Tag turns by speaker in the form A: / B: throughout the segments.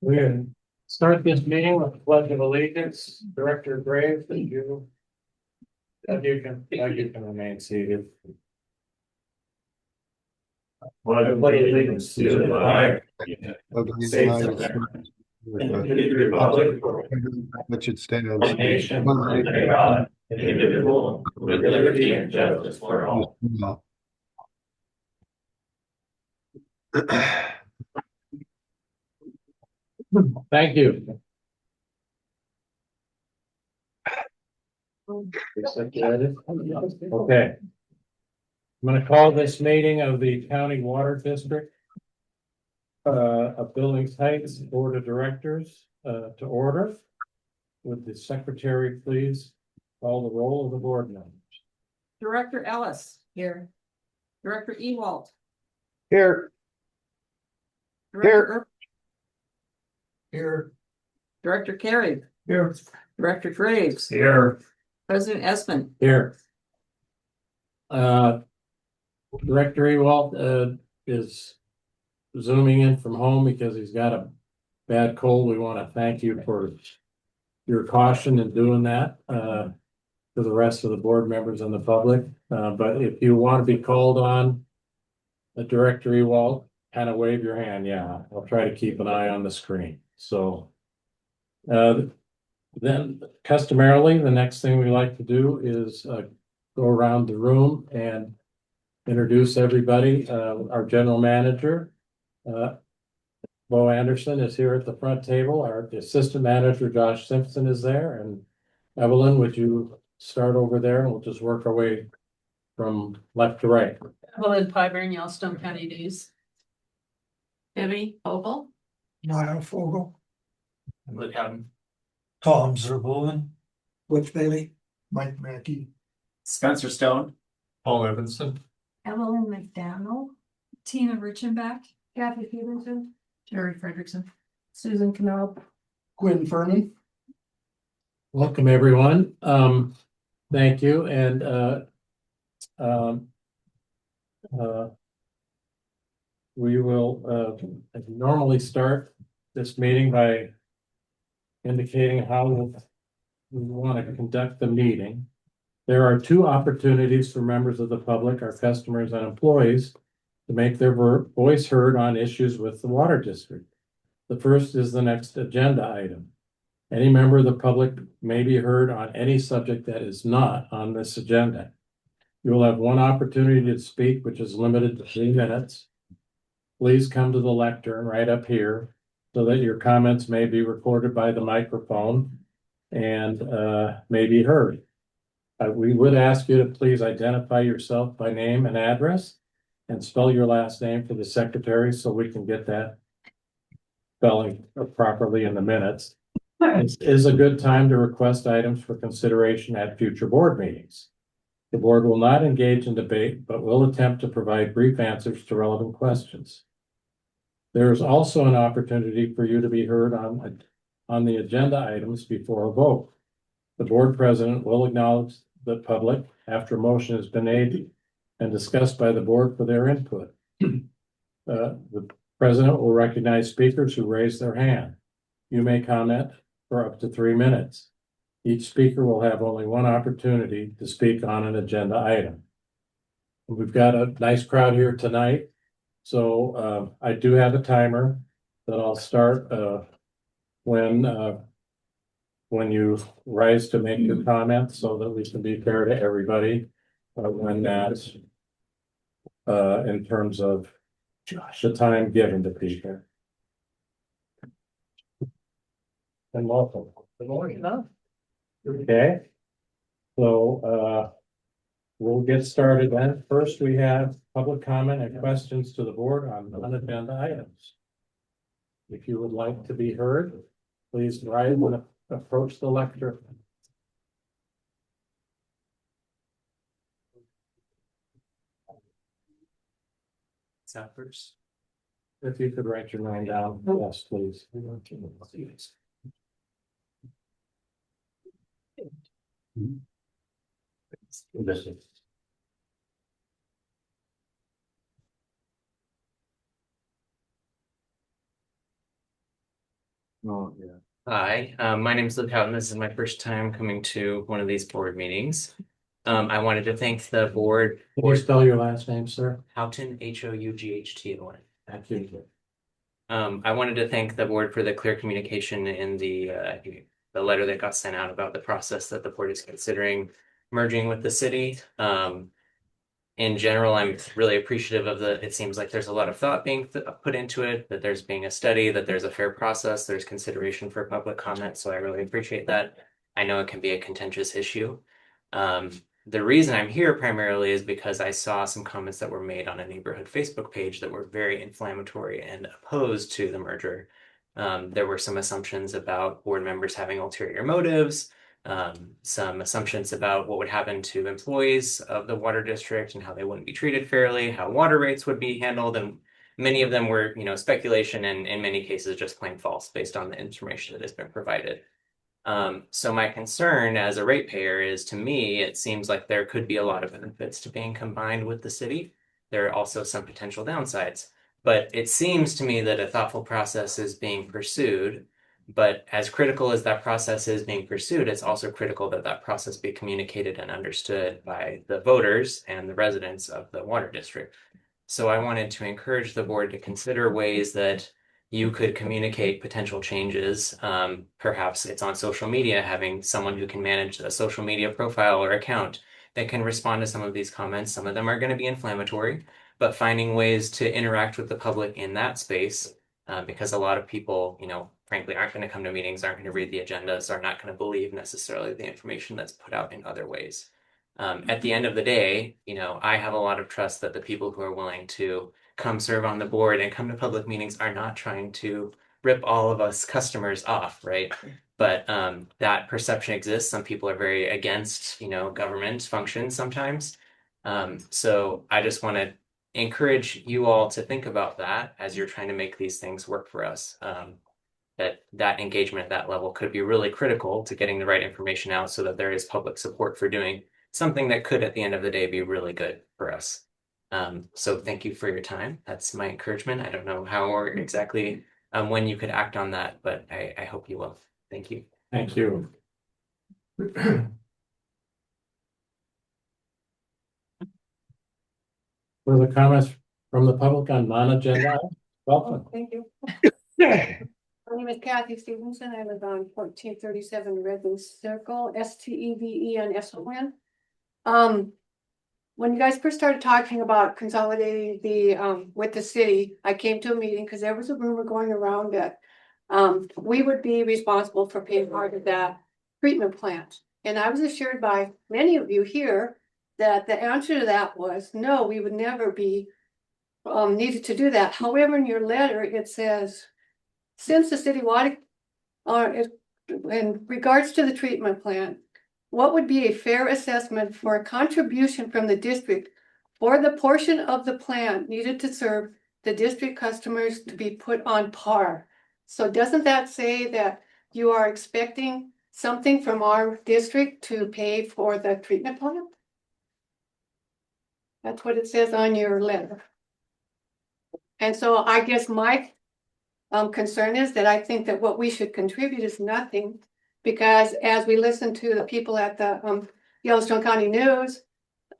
A: We can start this meeting with the pledge of allegiance. Director Graves, that you can remain seated.
B: Pledge allegiance to the flag
C: of the
B: States
C: United
B: of America,
C: States,
B: and to the republic for
C: which it stands,
B: one nation, under God, indivisible, with liberty and justice for all.
A: Thank you. Okay. I'm going to call this meeting of the County Water District of Billings Heights Board of Directors to order. Would the secretary please call the roll of the board members?
D: Director Ellis. Here. Director Ewald.
C: Here.
D: Director
A: Here.
D: Director Carey.
A: Here.
D: Director Graves.
B: Here.
D: President Esmond.
A: Here. Director Ewald is zooming in from home because he's got a bad cold. We want to thank you for your caution in doing that to the rest of the board members and the public. But if you want to be called on, the Director Ewald, kind of wave your hand. Yeah, I'll try to keep an eye on the screen. So then customarily, the next thing we like to do is go around the room and introduce everybody. Our general manager, Bo Anderson, is here at the front table. Our assistant manager, Josh Simpson, is there. And Evelyn, would you start over there and we'll just work our way from left to right.
E: Evelyn Pyburn, Yellowstone County News. Debbie Vogel.
F: Niall Fogel,
B: Look him.
F: Tom Zerboven, Butch Bailey, Mike Mackey,
B: Spencer Stone.
A: Paul Evanson.
G: Evelyn McDaniel, Tina Richenbach, Kathy Stevenson,
E: Jerry Frederickson.
G: Susan Knob.
F: Quinn Furman.
A: Welcome, everyone. Thank you. And we will normally start this meeting by indicating how we want to conduct the meeting. There are two opportunities for members of the public, our customers and employees, to make their voice heard on issues with the water district. The first is the next agenda item. Any member of the public may be heard on any subject that is not on this agenda. You will have one opportunity to speak, which is limited to 3 minutes. Please come to the lectern right up here so that your comments may be recorded by the microphone and may be heard. We would ask you to please identify yourself by name and address and spell your last name for the secretary so we can get that spelling properly in the minutes. This is a good time to request items for consideration at future board meetings. The board will not engage in debate, but will attempt to provide brief answers to relevant questions. There is also an opportunity for you to be heard on the agenda items before a vote. The board president will acknowledge the public after a motion has been made and discussed by the board for their input. The president will recognize speakers who raise their hand. You may comment for up to 3 minutes. Each speaker will have only one opportunity to speak on an agenda item. We've got a nice crowd here tonight. So I do have a timer that I'll start when you rise to make your comments so that we can be fair to everybody when that's in terms of the time given to people. And welcome. Good morning. Okay. So we'll get started then. First, we have public comment and questions to the board on non-agenda items. If you would like to be heard, please rise and approach the lectern.
B: First.
A: If you could write your name down, yes, please.
C: Oh, yeah.
B: Hi, my name is Luke Houghton. This is my first time coming to one of these board meetings. I wanted to thank the board
A: Can
B: for
A: you spell your last name, sir?
B: Houghton, Houghton.
A: Thank you.
B: I wanted to thank the board for the clear communication in the letter that got sent out about the process that the board is considering merging with the city. In general, I'm really appreciative of it seems like there's a lot of thought being put into it, that there's being a study, that there's a fair process, there's consideration for public comment. So I really appreciate that. I know it can be a contentious issue. The reason I'm here primarily is because I saw some comments that were made on a neighborhood Facebook page that were very inflammatory and opposed to the merger. There were some assumptions about board members having ulterior motives, some assumptions about what would happen to employees of the water district and how they wouldn't be treated fairly, how water rates would be handled, and many of them were, speculation and in many cases just plain false based on the information that has been provided. So my concern as a ratepayer is, to me, it seems like there could be a lot of benefits to being combined with the city. There are also some potential downsides, but it seems to me that a thoughtful process is being pursued. But as critical as that process is being pursued, it's also critical that that process be communicated and understood by the voters and the residents of the water district. So I wanted to encourage the board to consider ways that you could communicate potential changes. Perhaps it's on social media, having someone who can manage a social media profile or account that can respond to some of these comments. Some of them are going to be inflammatory, but finding ways to interact with the public in that space, because a lot of people, frankly, aren't going to come to meetings, aren't going to read the agendas, are not going to believe necessarily the information that's put out in other ways. At the end of the day, I have a lot of trust that the people who are willing to come serve on the board and come to public meetings are not trying to rip all of us customers off, right? But that perception exists. Some people are very against, government functions sometimes. So I just want to encourage you all to think about that as you're trying to make these things work for us. That engagement at that level could be really critical to getting the right information out so that there is public support for doing something that could, at the end of the day, be really good for us. So thank you for your time. That's my encouragement. I don't know how or exactly when you could act on that, but I hope you will. Thank you.
A: Thank you. Further comments from the public on non-agenda? Welcome.
H: Thank you. My name is Kathy Stevenson. I live on 1437 Redwood Circle, STEVE on SON. When you guys first started talking about consolidating the with the city, I came to a meeting because there was a rumor going around that we would be responsible for paying part of that treatment plant. And I was assured by many of you here that the answer to that was no, we would never be needed to do that. However, in your letter, it says, since the city water, in regards to the treatment plant, what would be a fair assessment for a contribution from the district for the portion of the plant needed to serve the district customers to be put on par? So doesn't that say that you are expecting something from our district to pay for the treatment plant? That's what it says on your letter. And so I guess my concern is that I think that what we should contribute is nothing, because as we listen to the people at the Yellowstone County News,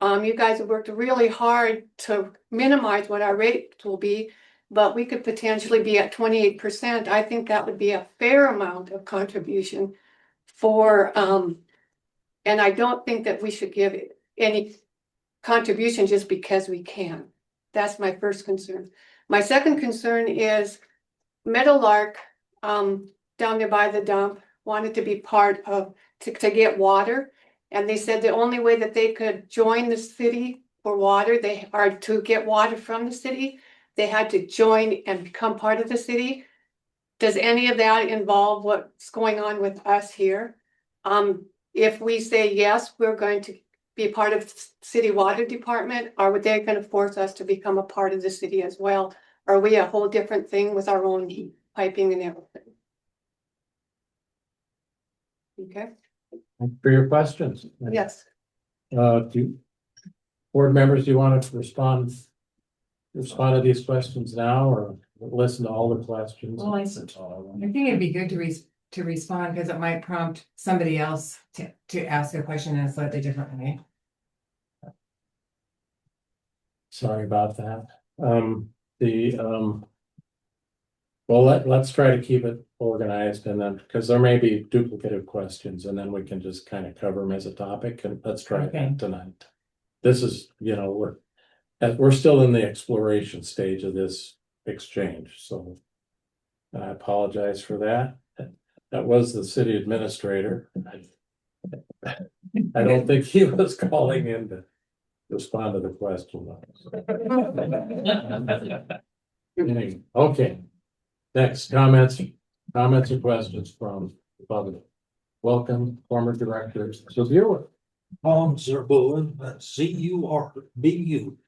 H: you guys have worked really hard to minimize what our rate will be, but we could potentially be at 28%. I think that would be a fair amount of contribution for, and I don't think that we should give any contribution just because we can. That's my first concern. My second concern is Meadowlark, down there by the dump, wanted to be part of, to get water. And they said the only way that they could join the city for water, they are to get water from the city, they had to join and become part of the city. Does any of that involve what's going on with us here? If we say yes, we're going to be part of city water department, or would they going to force us to become a part of the city as well? Are we a whole different thing with our own piping and everything? Okay.
A: Thank you for your questions.
H: Yes.
A: Board members, do you want to respond respond to these questions now or listen to all the questions?
I: Well, I think it'd be good to respond because it might prompt somebody else to ask a question in a slightly different way.
A: Sorry about that. Well, let's try to keep it organized and then, because there may be duplicative questions and then we can just kind of cover them as a topic and let's try
I: Okay.
A: that tonight. This is, we're still in the exploration stage of this exchange, so I apologize for that. That was the city administrator. I don't think he was calling in to respond to the question. Okay. Next, comments or questions from the public. Welcome, former directors to viewer.
F: Tom Zerbulun, that's Zurbuchen,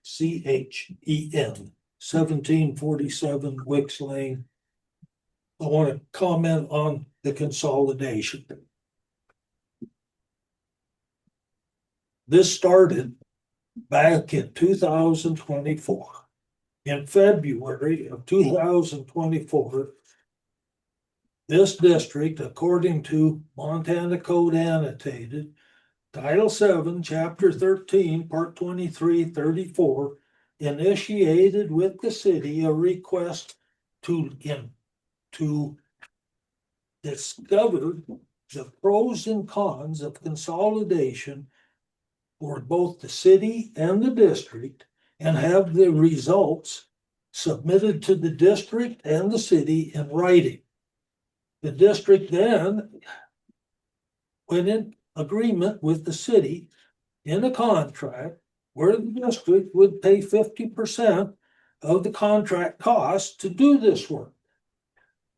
F: 1747 Wicks Lane. I want to comment on the consolidation. This started back in 2024. In February of 2024, this district, according to Montana Code Annotated, Title 7, Chapter 13, Part 2334, initiated with the city a request to discover the pros and cons of consolidation for both the city and the district and have the results submitted to the district and the city in writing. The district then went in agreement with the city in a contract where the district would pay 50% of the contract cost to do this work.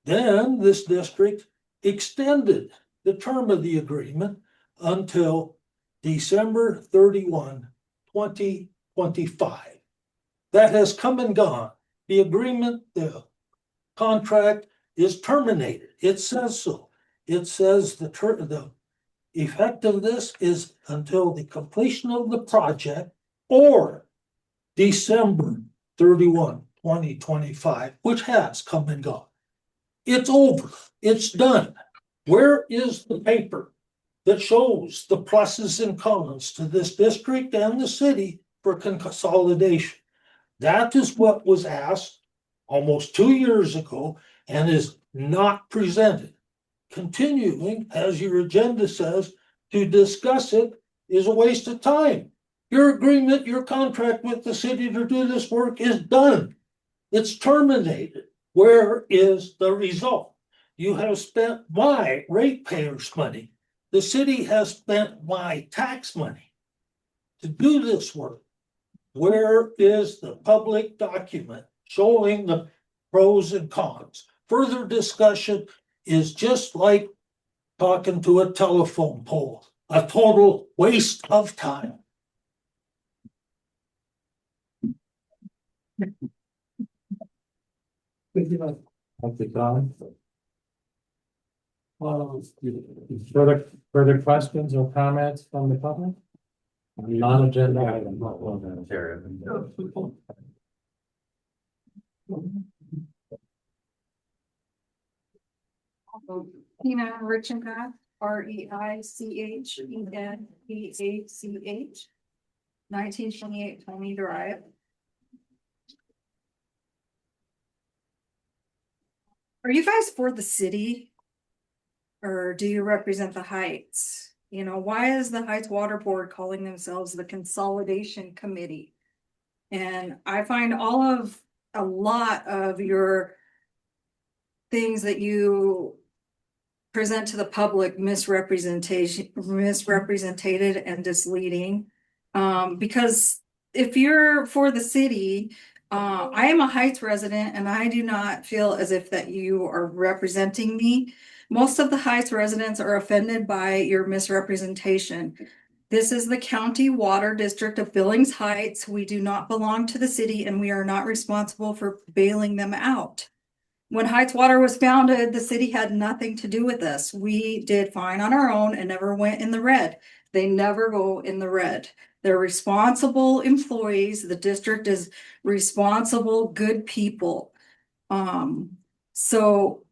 F: Then this district extended the term of the agreement until December 31, 2025. That has come and gone. The agreement, the contract is terminated. It says so. It says the effect of this is until the completion of the project or December 31, 2025, which has come and gone. It's over. It's done. Where is the paper that shows the pluses and cons to this district and the city for consolidation? That is what was asked almost 2 years ago and is not presented. Continuing, as your agenda says, to discuss it is a waste of time. Your agreement, your contract with the city to do this work is done. It's terminated. Where is the result? You have spent my ratepayers' money. The city has spent my tax money to do this work. Where is the public document showing the pros and cons? Further discussion is just like talking to a telephone pole, a total waste of time.
A: Further questions or comments from the public? Non-agenda item.
G: Tina Richenbach, Reichbenbach, 1928 Tony Drive. Are you guys for the city? Or do you represent the Heights? You know, why is the Heights Water Board calling themselves the Consolidation Committee? And I find a lot of your things that you present to the public misrepresented and misleading. Because if you're for the city, I am a Heights resident and I do not feel as if that you are representing me. Most of the Heights residents are offended by your misrepresentation. This is the county water district of Billings Heights. We do not belong to the city and we are not responsible for bailing them out. When Heights Water was founded, the city had nothing to do with this. We did fine on our own and never went in the red. They never go in the red. They're responsible employees. The district is responsible, good people. So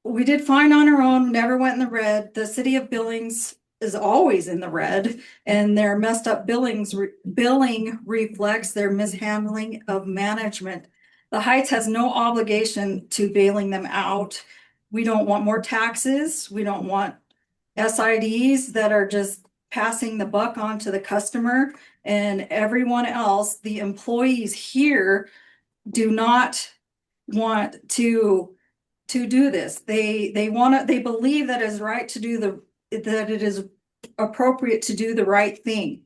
G: we did fine on our own, never went in the red. The city of Billings is always in the red, and their messed up billing reflects their mishandling of management. The Heights has no obligation to bailing them out. We don't want more taxes. We don't want SIDs that are just passing the buck on to the customer and everyone else. The employees here do not want to do this. They believe that it's right to do that it is appropriate to do the right thing.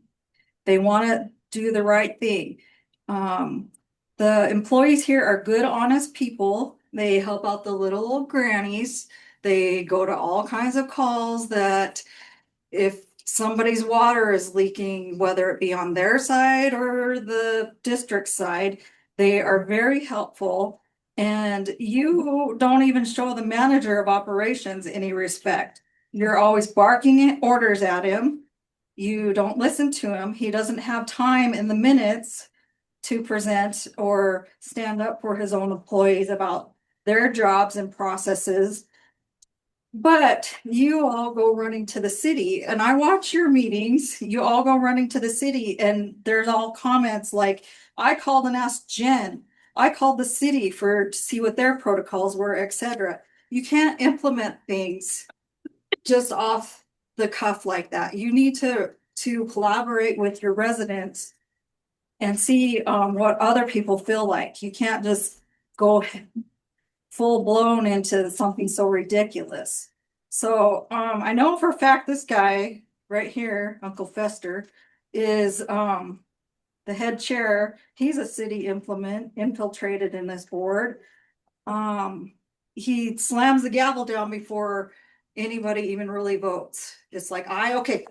G: They want to do the right thing. The employees here are good, honest people. They help out the little old grannies. They go to all kinds of calls that if somebody's water is leaking, whether it be on their side or the district side, they are very helpful. And you don't even show the manager of operations any respect. You're always barking orders at him. You don't listen to him. He doesn't have time in the minutes to present or stand up for his own employees about their jobs and processes. But you all go running to the city, and I watch your meetings. You all go running to the city, and there's all comments like, I called and asked Jen. I called the city to see what their protocols were, etc. You can't implement things just off the cuff like that. You need to collaborate with your residents and see what other people feel like. You can't just go full blown into something so ridiculous. So I know for a fact this guy right here, Uncle Fester, is the head chair. He's a city infiltrated in this board. He slams the gavel down before anybody even really votes. It's like, okay,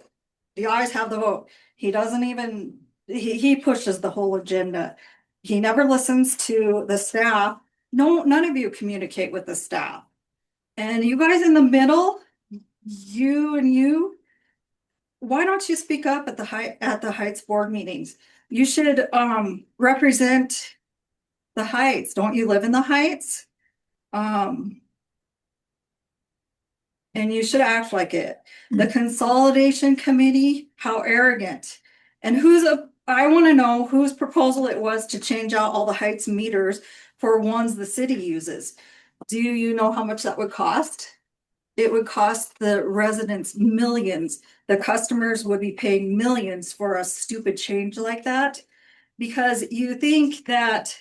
G: the ayes have the vote. He doesn't even, he pushes the whole agenda. He never listens to the staff. No, none of you communicate with the staff. And you guys in the middle, you, why don't you speak up at the Heights board meetings? You should represent the Heights. Don't you live in the Heights? And you should act like it. The consolidation committee, how arrogant. And I want to know whose proposal it was to change out all the Heights meters for ones the city uses. Do you know how much that would cost? It would cost the residents millions. The customers would be paying millions for a stupid change like that, because you think that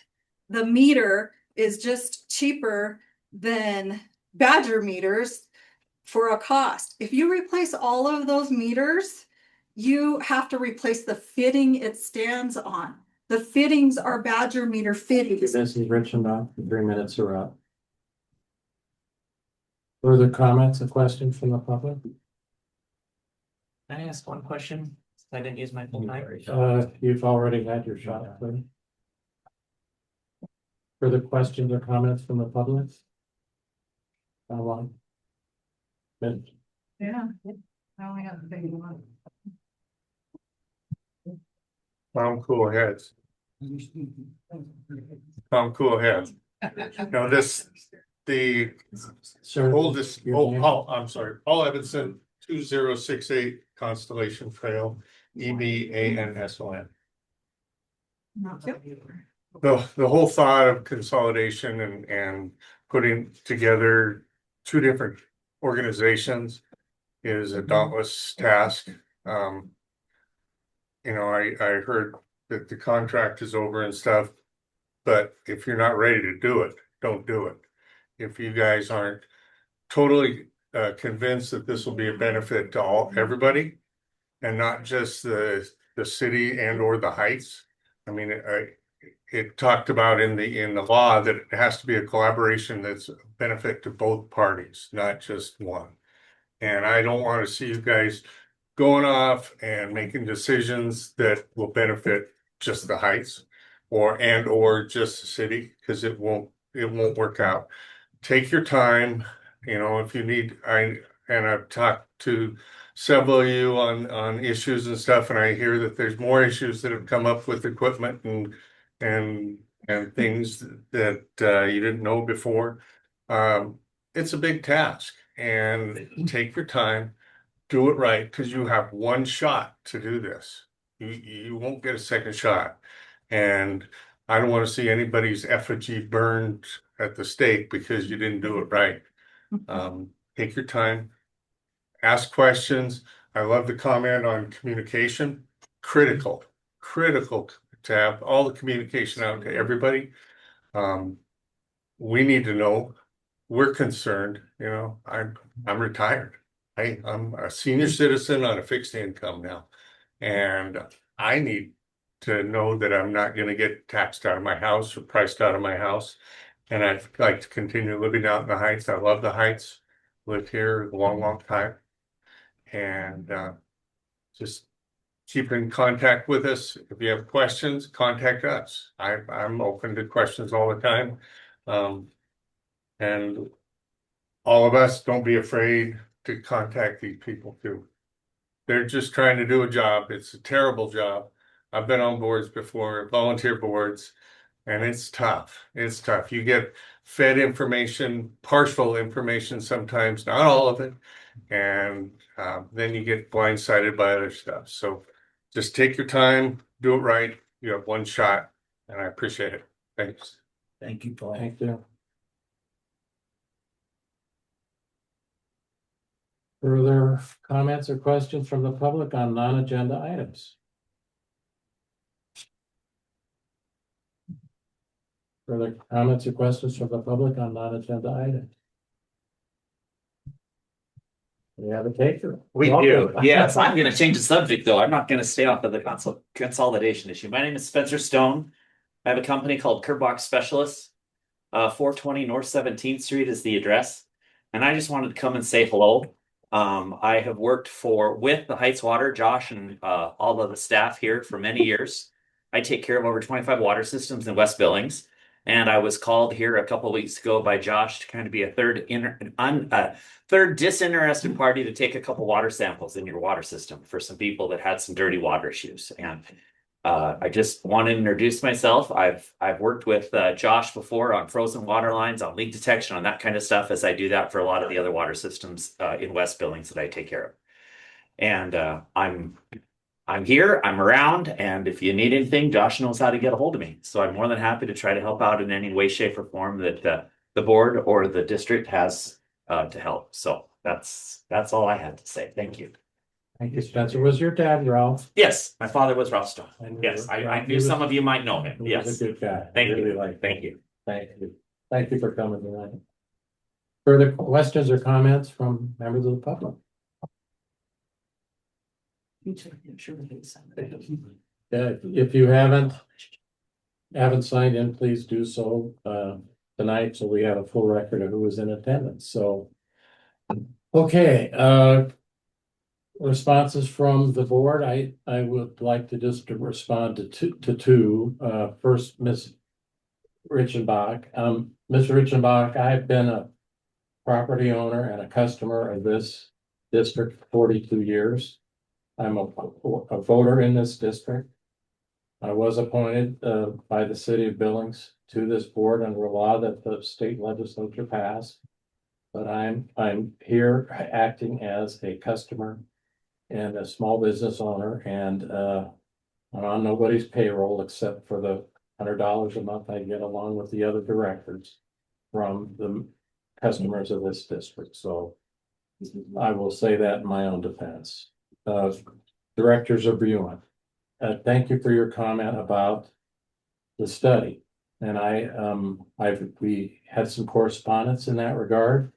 G: the meter is just cheaper than Badger meters for a cost. If you replace all of those meters, you have to replace the fitting it stands on. The fittings are Badger meter fittings.
A: This is Rich and Bob. The 3 minutes are up. Further comments or questions from the public?
B: Can I ask one question? I didn't use my full time.
A: You've already had your shot. Please. Further questions or comments from the public? How long? Minute.
I: Yeah. I only have the big one.
J: Tom Cool Heads. Tom Cool Heads. No, the
A: Sir,
J: oldest,
A: your name?
J: I'm sorry, Paul Evanson, 2068 Constellation Trail, EBANSON. The whole thought of consolidation and putting together two different organizations is a dauntless task. I heard that the contract is over and stuff, but if you're not ready to do it, don't do it. If you guys aren't totally convinced that this will be a benefit to everybody, and not just the city and or the Heights. I mean, it talked about in the law that it has to be a collaboration that's a benefit to both parties, not just one. And I don't want to see you guys going off and making decisions that will benefit just the Heights or just the city, because it won't work out. Take your time, if you need, I've talked to several of you on issues and stuff, and I hear that there's more issues that have come up with equipment and things that you didn't know before. It's a big task, and take your time, do it right, because you have one shot to do this. You won't get a second shot, and I don't want to see anybody's effigy burned at the stake because you didn't do it right. Take your time, ask questions. I love the comment on communication. Critical to have all the communication out to everybody. We need to know. We're concerned, I'm retired. I'm a senior citizen on a fixed income now. And I need to know that I'm not going to get taxed out of my house or priced out of my house. And I'd like to continue living out in the Heights. I love the Heights. Lived here a long time. And just keep in contact with us. If you have questions, contact us. I'm open to questions all the time. And all of us, don't be afraid to contact these people too. They're just trying to do a job. It's a terrible job. I've been on boards before, volunteer boards, and it's tough. It's tough. You get fed information, partial information sometimes, not all of it. And then you get blindsided by other stuff. So just take your time, do it right. You have one shot, and I appreciate it. Thanks.
F: Thank you, Paul.
A: Thank you. Further comments or questions from the public on non-agenda items? Further comments or questions from the public on non-agenda items? We have a taker.
K: We do.
A: Welcome.
K: Yes, I'm going to change the subject though. I'm not going to stay off of the consolidation issue. My name is Spencer Stone. I have a company called Kerbox Specialists. 420 North 17th Street is the address. And I just wanted to come and say hello. I have worked with the Heights Water, Josh, and all of the staff here for many years. I take care of over 25 water systems in West Billings. And I was called here a couple of weeks ago by Josh to kind of be a third disinterested party to take a couple water samples in your water system for some people that had some dirty water issues. And I just want to introduce myself. I've worked with Josh before on frozen water lines, on leak detection, on that kind of stuff, as I do that for a lot of the other water systems in West Billings that I take care of. And I'm here, I'm around, and if you need anything, Josh knows how to get a hold of me. So I'm more than happy to try to help out in any way, shape, or form that the board or the district has to help. So that's all I had to say. Thank you.
A: Thank you, Spencer. Was your dad Ralph?
K: Yes, my father was Ralph Stone.
A: knew
K: Yes,
A: Ralph.
K: I knew some of you might know him.
A: He was
K: Yes.
A: a good guy.
K: Thank
A: Really
K: you.
A: liked
K: Thank
A: him.
K: you.
A: Thank you. Thank you for coming tonight. Further questions or comments from members of the public? If you haven't signed in, please do so tonight, so we have a full record of who was in attendance. So, okay, responses from the board. I would like to just respond to two. First, Ms. Richenbach. Ms. Richenbach, I've been a property owner and a customer of this district for 42 years. I'm a voter in this district. I was appointed by the city of Billings to this board under a law that the state legislature passed. But I'm here acting as a customer and a small business owner, and I'm on nobody's payroll except for the $100 a month I get along with the other directors from the customers of this district. So I will say that in my own defense. Directors of Bruin, thank you for your comment about the study. And we had some correspondence in that regard.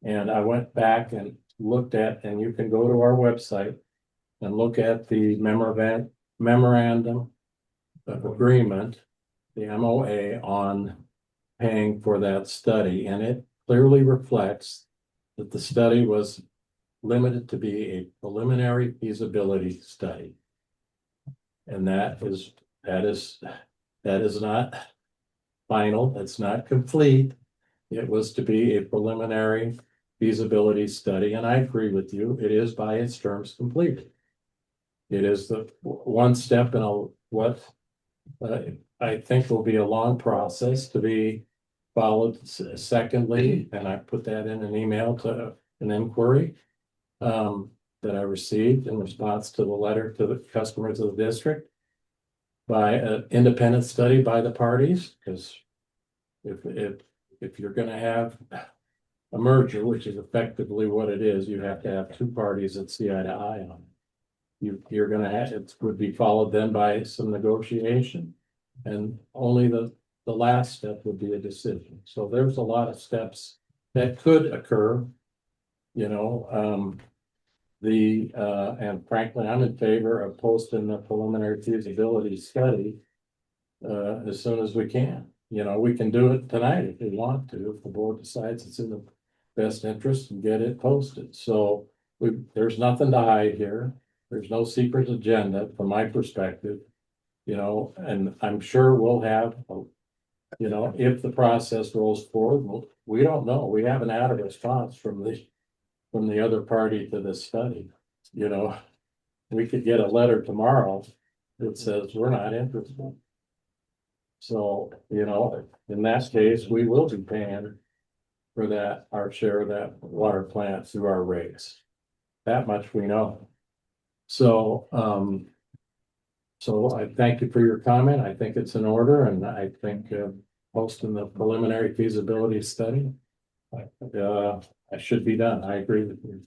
A: And I went back and looked at, and you can go to our website and look at the memorandum of agreement, the MOA on paying for that study. And it clearly reflects that the study was limited to be a preliminary feasibility study. And that is not final, it's not complete. It was to be a preliminary feasibility study, and I agree with you, it is by its terms completed. It is the one step in what I think will be a long process to be followed. Secondly, and I put that in an email to an inquiry that I received in response to the letter to the customers of the district by an independent study by the parties, because if you're gonna have a merger, which is effectively what it is, you have to have two parties that see eye to eye on it. You're gonna have, it would be followed then by some negotiation, and only the last step would be a decision. So there's a lot of steps that could occur, you know, and frankly, I'm in favor of posting the preliminary feasibility study as soon as we can. You know, we can do it tonight if we want to, if the board decides it's in the best interest, and get it posted. So there's nothing to hide here. There's no secret agenda from my perspective, you know, and I'm sure we'll have, you know, if the process rolls forward, we don't know. We haven't had a response from the other party to this study. You know, we could get a letter tomorrow that says we're not interested. So, you know, in that case, we will be paying for that, our share of that water plant through our rates. That much we know. So, so I thank you for your comment. I think it's in order, and I think posting the preliminary feasibility study I should be done. I agree with you.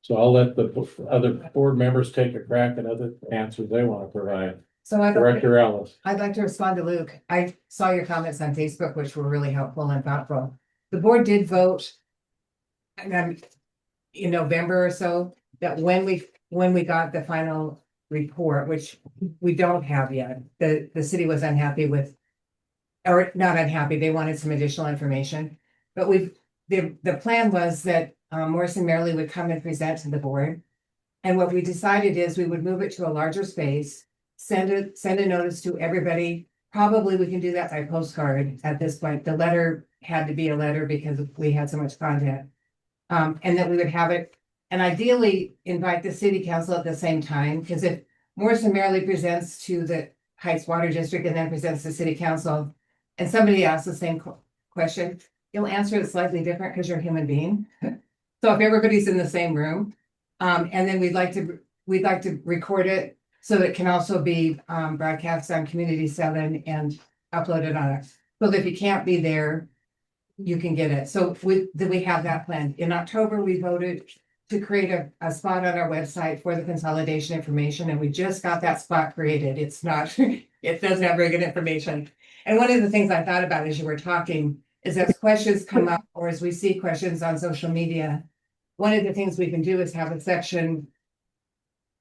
A: So I'll let the other board members take a crack at other answers they want to provide.
I: So
A: Director Ellis.
I: I'd like to respond to Luke. I saw your comments on Facebook, which were really helpful and thoughtful. The board did vote in November or so, that when we got the final report, which we don't have yet, the city was unhappy with, or not unhappy, they wanted some additional information. But the plan was that Morrison Merrily would come and present to the board. And what we decided is we would move it to a larger space, send a notice to everybody. Probably we can do that by postcard at this point. The letter had to be a letter because we had so much content. And that we would have it, and ideally invite the city council at the same time, because if Morrison Merrily presents to the Heights Water District and then presents to city council, and somebody asks the same question, you'll answer it slightly different because you're a human being. So if everybody's in the same room, and then we'd like to record it so it can also be broadcast on Community 7 and uploaded on it. So that if you can't be there, you can get it. So we have that planned. In October, we voted to create a spot on our website for the consolidation information, and we just got that spot created. It's not, it doesn't have very good information. And one of the things I thought about as you were talking is as questions come up, or as we see questions on social media, one of the things we can do is have a section,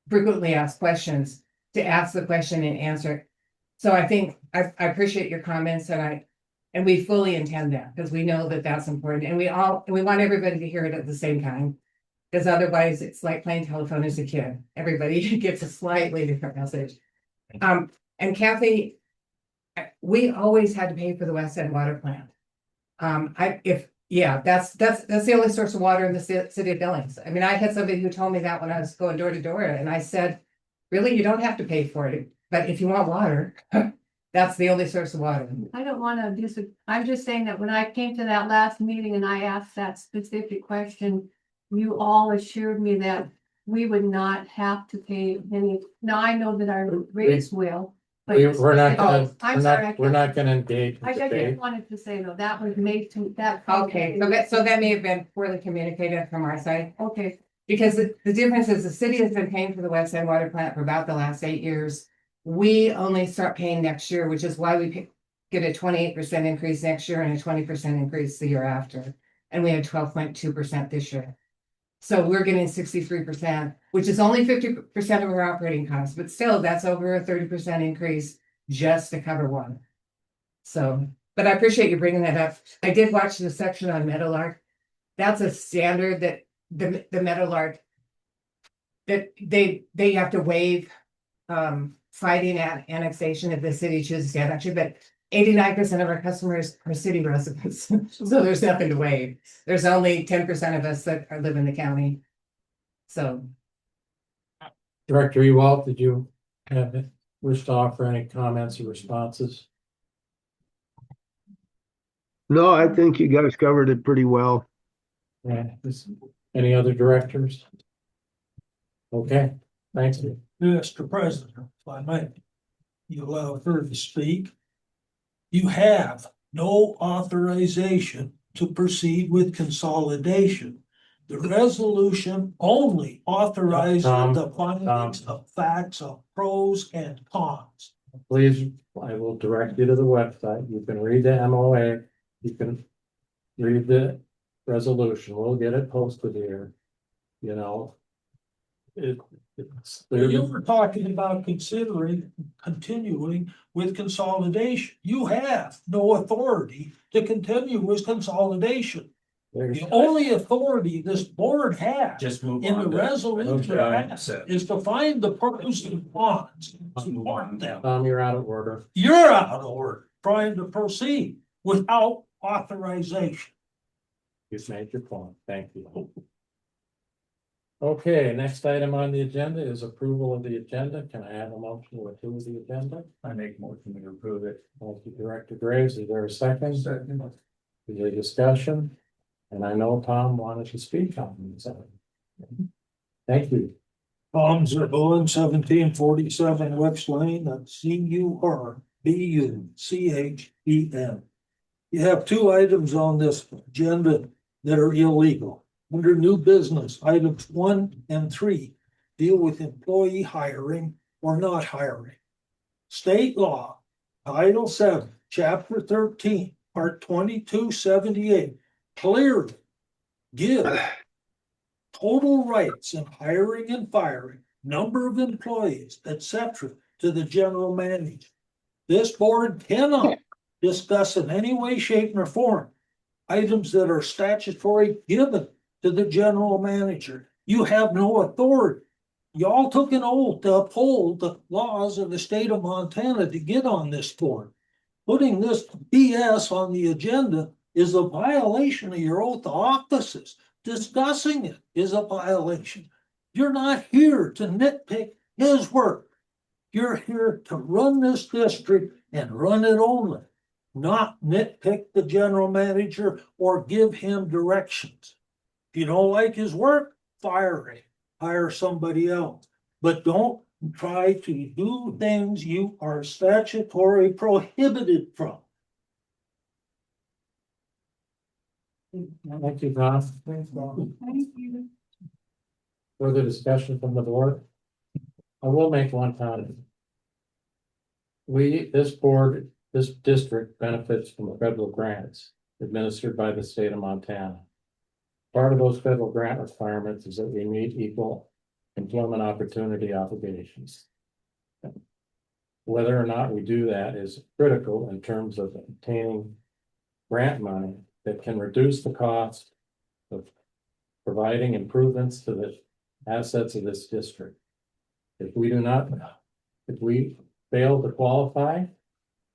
I: frequently asked questions, to ask the question and answer it. So I think I appreciate your comments, and we fully intend that, because we know that that's important, and we want everybody to hear it at the same time. Because otherwise it's like playing telephone as a kid. Everybody gets a slightly different message. And Kathy, we always had to pay for the West End water plant. That's the only source of water in the city of Billings. I mean, I had somebody who told me that when I was going door to door, and I said, really, you don't have to pay for it, but if you want water, that's the only source of water.
H: I don't want to disagree. I'm just saying that when I came to that last meeting and I asked that specific question, you all assured me that we would not have to pay any. Now I know that our rates will. But
A: We're not gonna,
H: I'm sorry.
A: we're not gonna engage in
H: I just
A: debate.
H: wanted to say though, that was made to that.
I: Okay, so that may have been poorly communicated from our side.
H: Okay,
I: Because the difference is the city has been paying for the West End water plant for about the last 8 years. We only start paying next year, which is why we get a 28% increase next year and a 20% increase the year after. And we had 12.2% this year. So we're getting 63%, which is only 50% of our operating costs, but still that's over a 30% increase just to cover one. So, but I appreciate you bringing that up. I did watch the section on Meadowlark. That's a standard that the Meadowlark, that they have to waive fighting at annexation if the city chooses to annex it, but 89% of our customers are city residents, so there's nothing to waive. There's only 10% of us that live in the county. So,
A: Director Ewald, did you wish to offer any comments or responses?
C: No, I think you guys covered it pretty well.
A: Yeah, any other directors? Okay, thanks.
F: Mr. President, if I may, you allow her to speak. You have no authorization to proceed with consolidation. The resolution only authorizes the findings of facts of pros and cons.
A: Please, I will direct you to the website. You can read the MOA. You can read the resolution. We'll get it posted here. You know. It's.
F: You were talking about considering continuing with consolidation. You have no authority to continue with consolidation. The only authority this board has
K: Just move
F: in the
K: on.
F: resolution
A: Okay.
F: is to find the pros and cons. Support them.
A: You're out of order.
F: You're out of order trying to proceed without authorization.
A: You've made your point. Thank you. Okay, next item on the agenda is approval of the agenda. Can I have a motion to approve the agenda? I make motion to approve it. Thank you, Director Graves. Is there a second? Second. Is there discussion? And I know Tom wanted to speak on this. Thank you.
F: Tom's at 1747 West Lane, that's CURBUCHEN. You have two items on this agenda that are illegal. Under new business, items 1 and 3 deal with employee hiring or not hiring. State law, Title 7, Chapter 13, Part 2278 clearly give total rights in hiring and firing, number of employees, etc., to the general manager. This board cannot discuss in any way, shape, or form items that are statutory given to the general manager. You have no authority. Y'all took an oath to uphold the laws of the state of Montana to get on this board. Putting this BS on the agenda is a violation of your oath of offices. Discussing it is a violation. You're not here to nitpick his work. You're here to run this district and run it only, not nitpick the general manager or give him directions. If you don't like his work, fire him, hire somebody else. But don't try to do things you are statutory prohibited from.
A: Thank you, Tom.
G: Thank you.
A: Further discussion from the board? I will make one comment. This board, this district benefits from federal grants administered by the state of Montana. Part of those federal grant requirements is that we meet equal employment opportunity obligations. Whether or not we do that is critical in terms of obtaining grant money that can reduce the cost of providing improvements to the assets of this district. If we fail to qualify,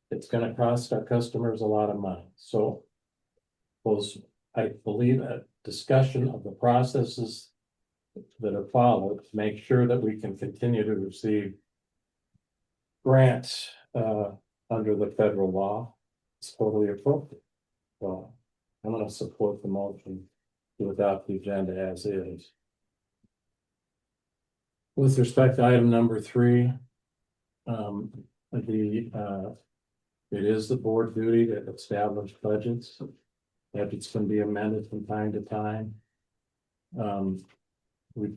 A: it's going to cost our customers a lot of money. So I believe a discussion of the processes that are followed to make sure that we can continue to receive grants under the federal law. It's totally appropriate. So I'm going to support the motion to adopt the agenda as is. With respect to item number 3, it is the board duty to establish budgets. Budgets can be amended from time to time. We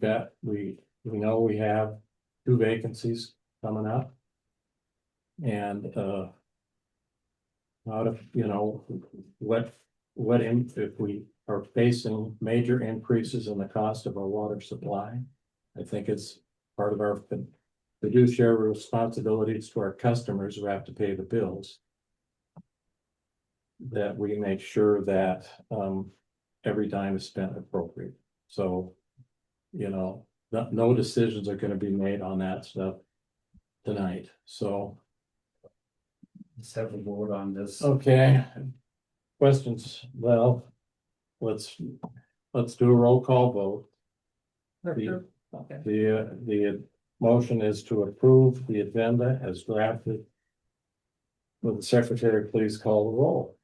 A: know we have 2 vacancies coming up. And out of, if we are facing major increases in the cost of our water supply, I think it's part of our fiduciary responsibilities to our customers who have to pay the bills, that we make sure that every dime is spent appropriate. So, no decisions are going to be made on that stuff tonight. So
L: Let's have a vote on this.
A: Okay. Questions? Well, let's do a roll call vote. The motion is to approve the agenda as drafted. Will the secretary please call the roll?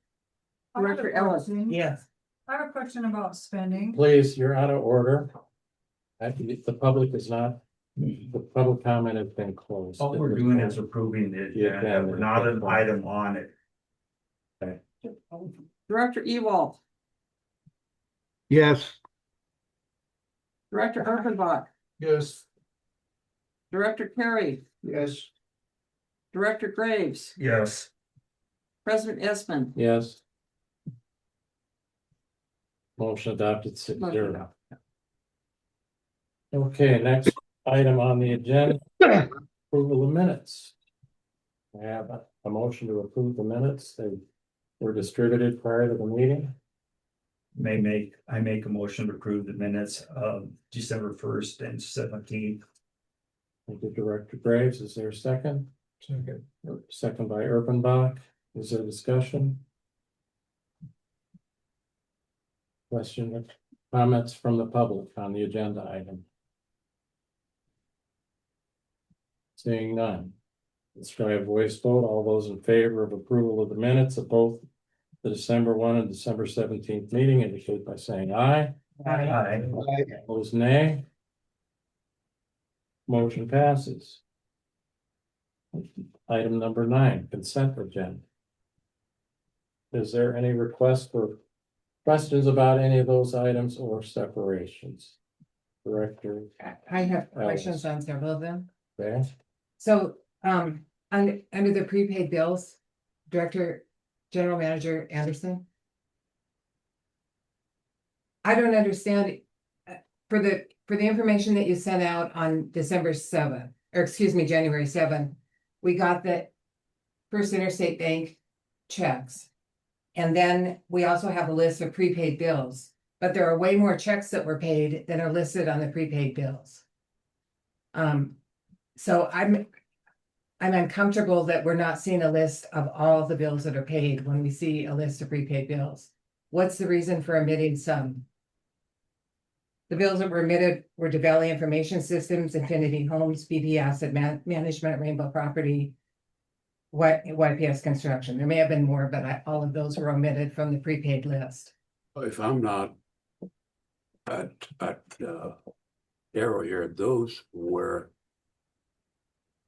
D: Director Ellis.
I: Yes.
G: I have a question about spending.
A: Please, you're out of order. The public is not, the public comment has been closed.
L: All we're doing is approving the agenda, we're not an item on it.
D: Director Ewald,
C: Yes,
D: Director Urbanbach,
F: Yes.
D: Director Carey,
F: Yes.
D: Director Graves,
L: Yes.
D: President Esmond.
A: Yes. Motion adopted 6-0. Okay, next item on the agenda, approval of minutes. I have a motion to approve the minutes. They were distributed prior to the meeting.
L: I make a motion to approve the minutes of December 1st and 17th.
A: Thank you, Director Graves. Is there a second? Second by Urbanbach. Is there discussion? Question or comments from the public on the agenda item? Seeing none. Let's try a voice vote. All those in favor of approval of the minutes of both the December 1 and December 17th meeting indicate by saying aye.
L: Aye.
A: Opposed, nay. Motion passes. Item number 9, consent agenda. Is there any request for questions about any of those items or separations? Director,
I: I have questions on several of them.
A: okay?
I: So, under the prepaid bills, Director, General Manager Anderson. I don't understand, for the information that you sent out on December 7th, or excuse me, January 7th, we got the First Interstate Bank checks. And then we also have a list of prepaid bills, but there are way more checks that were paid than are listed on the prepaid bills. So I'm uncomfortable that we're not seeing a list of all the bills that are paid when we see a list of prepaid bills. What's the reason for omitting some? The bills that were omitted were DeValley Information Systems, Infinity Homes, BP Asset Management, Rainbow Property, YPS Construction. There may have been more, but all of those were omitted from the prepaid list.
M: If I'm not at arrow here, those were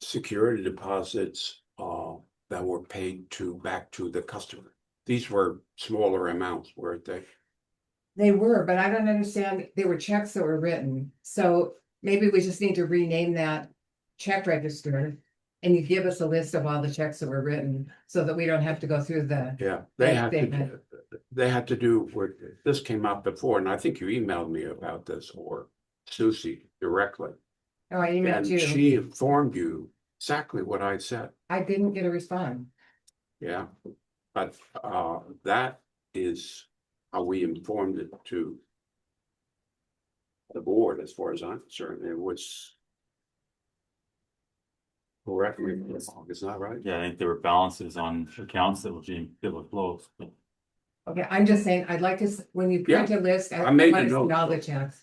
M: security deposits that were paid back to the customer. These were smaller amounts, weren't they?
I: They were, but I don't understand. They were checks that were written. So maybe we just need to rename that check register. And you give us a list of all the checks that were written so that we don't have to go through the.
M: Yeah, they had to do where this came up before, and I think you emailed me about this, or Susie directly.
I: Oh, I emailed
M: And
I: you.
M: she informed you exactly what I said.
I: I didn't get a response.
M: Yeah, but that is how we informed it to the board, as far as I'm concerned. It was. Correct me if I'm wrong, is that right?
N: Yeah, I think there were balances on accounts that were closed.
I: Okay, I'm just saying, I'd like to, when you print a list, I
M: I
I: want
M: made
I: to
M: a
I: see
M: note.
I: all the checks.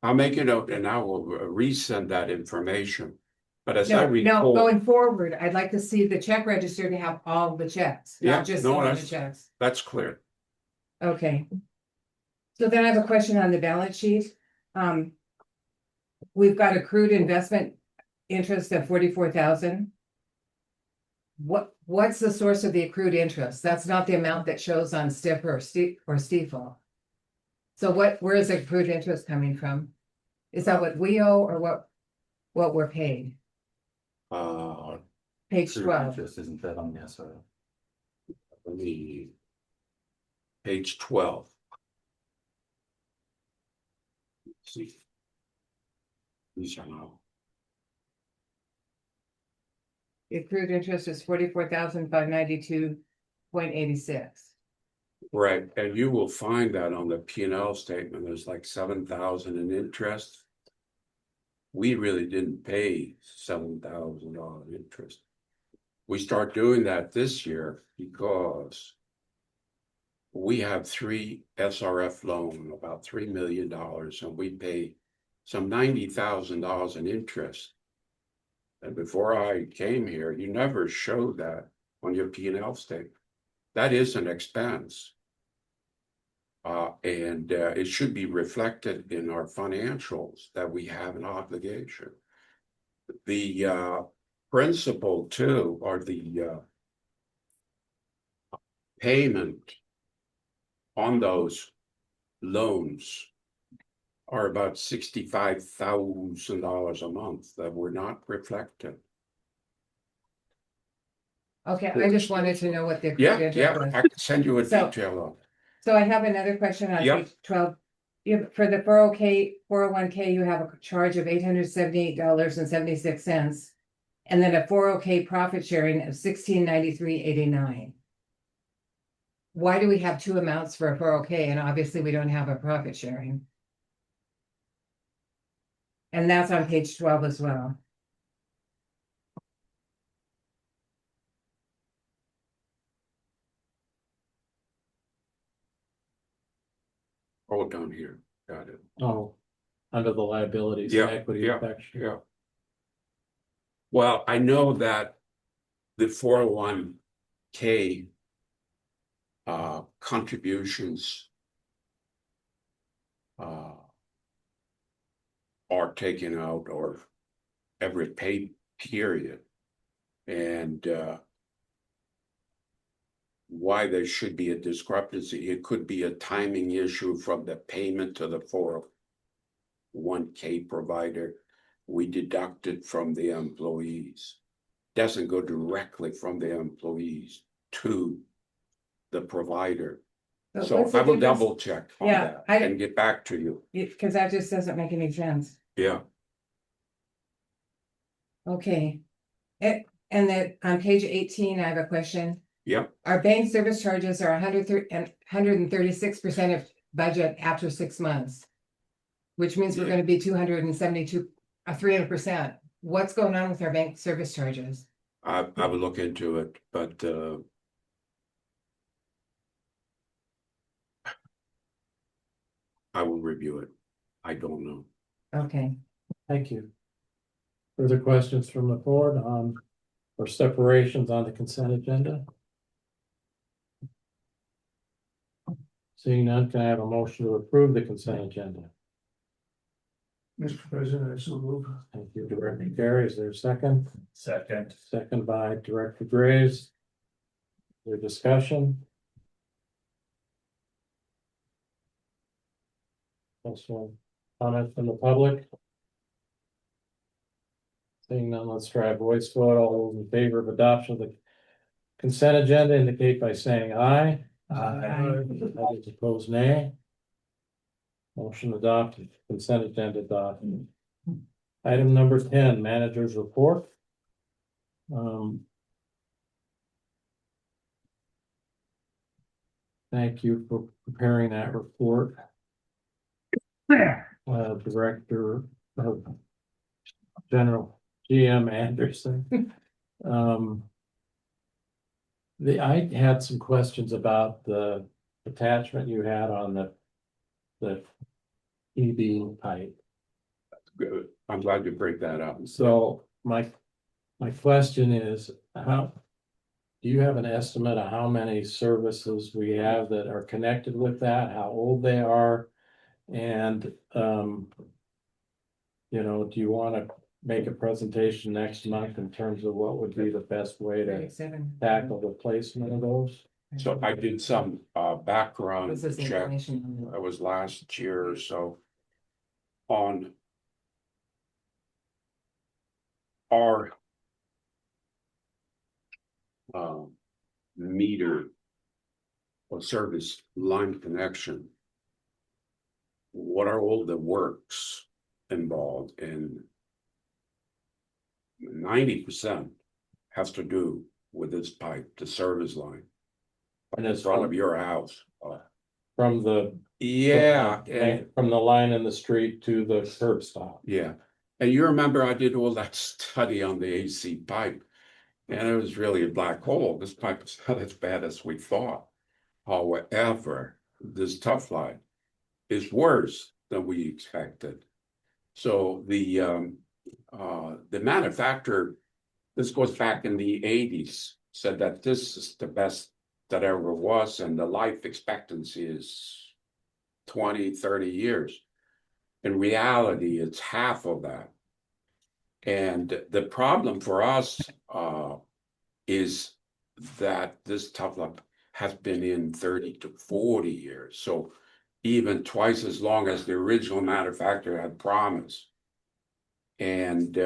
M: I'll make a note and I will resend that information. But as I
I: No,
M: recall,
I: going forward, I'd like to see the check register to have all the checks,
M: Yeah,
I: not just
M: no,
I: some of the
M: that's-
I: checks.
M: that's clear.
I: Okay. So then I have a question on the balance sheet. We've got accrued investment interest of 44,000. What's the source of the accrued interest? That's not the amount that shows on STIP or Stiefel. So where is the accrued interest coming from? Is that what we owe or what we're paid? Page 12.
N: Just isn't that on the SRO?
M: Let me. Page 12. Let's see. These are now.
I: The accrued interest is 44,592.86.
M: Right, and you will find that on the P&L statement, there's like 7,000 in interest. We really didn't pay $7,000 interest. we start doing that this year because we have 3 SRF loan, about $3 million, and we pay some $90,000 in interest. And before I came here, you never showed that on your P&L statement. That is an expense. And it should be reflected in our financials that we have an obligation. The principal too, or the payment on those loans are about $65,000 a month that were not reflected.
I: Okay, I just wanted to know what the.
M: Yeah,
I: agenda
M: yeah,
I: was.
M: I can send you a
I: So-
M: detail on it.
I: So I have another question on
M: Yep.
I: page 12. For the 401k, you have a charge of $878.76. And then a 401k profit sharing of $1693.89. Why do we have two amounts for a 401k? And obviously we don't have a profit sharing. And that's on page 12 as well.
M: Oh, down here, got it.
A: Oh, under the liabilities and
M: Yeah,
A: equity
M: yeah,
A: affection.
M: yeah. Well, I know that the 401k contributions are taken out or every pay period. And why there should be a discrepancy, it could be a timing issue from the payment to the 401k provider. We deduct it from the employees. Doesn't go directly from the employees to the provider.
I: But
M: So
I: what's the
M: I will
I: difference?
M: double check on
I: Yeah,
M: that
I: I-
M: and get back to you.
I: Because that just doesn't make any sense.
M: Yeah,
I: Okay. And then on page 18, I have a question.
M: yep.
I: Our bank service charges are 136% of budget after 6 months. Which means we're gonna be 272, 300%. What's going on with our bank service charges?
M: I will look into it, but I will review it. I don't know.
I: Okay,
A: Thank you. Further questions from the board on, or separations on the consent agenda? Seeing none, can I have a motion to approve the consent agenda?
F: Mr. President, I so move.
A: Thank you, Director Gary. Is there a second?
L: Second.
A: Second by Director Graves. Your discussion? Also, comment from the public? Seeing none, let's try a voice vote. All those in favor of adoption of the consent agenda indicate by saying aye. Those opposed, nay. Motion adopted, consent agenda adopted. Item number 10, managers report. Thank you for preparing that report. Director of General GM Anderson. I had some questions about the attachment you had on the E-beam pipe.
M: Good. I'm glad you bring that up.
A: So my question is, do you have an estimate of how many services we have that are connected with that, how old they are? And, do you want to make a presentation next month in terms of what would be the best way to
I: 37.
A: tackle the placement of those?
M: So I did some background
I: This is
M: check.
I: information.
M: That was last year or so. On our meter or service line connection. What are all the works involved in? 90% has to do with this pipe, the service line.
A: And
M: In
A: it's
M: front of your house.
A: from the.
M: Yeah, and
A: From the line in the street to the curb stop.
M: yeah, and you remember I did all that study on the AC pipe. And it was really a black hole. This pipe is not as bad as we thought. However, this tough line is worse than we expected. So the manufacturer, this goes back in the 80s, said that this is the best that ever was, and the life expectancy is 20, 30 years. In reality, it's half of that. And the problem for us is that this tough love has been in 30 to 40 years. So even twice as long as the original manufacturer had promised. And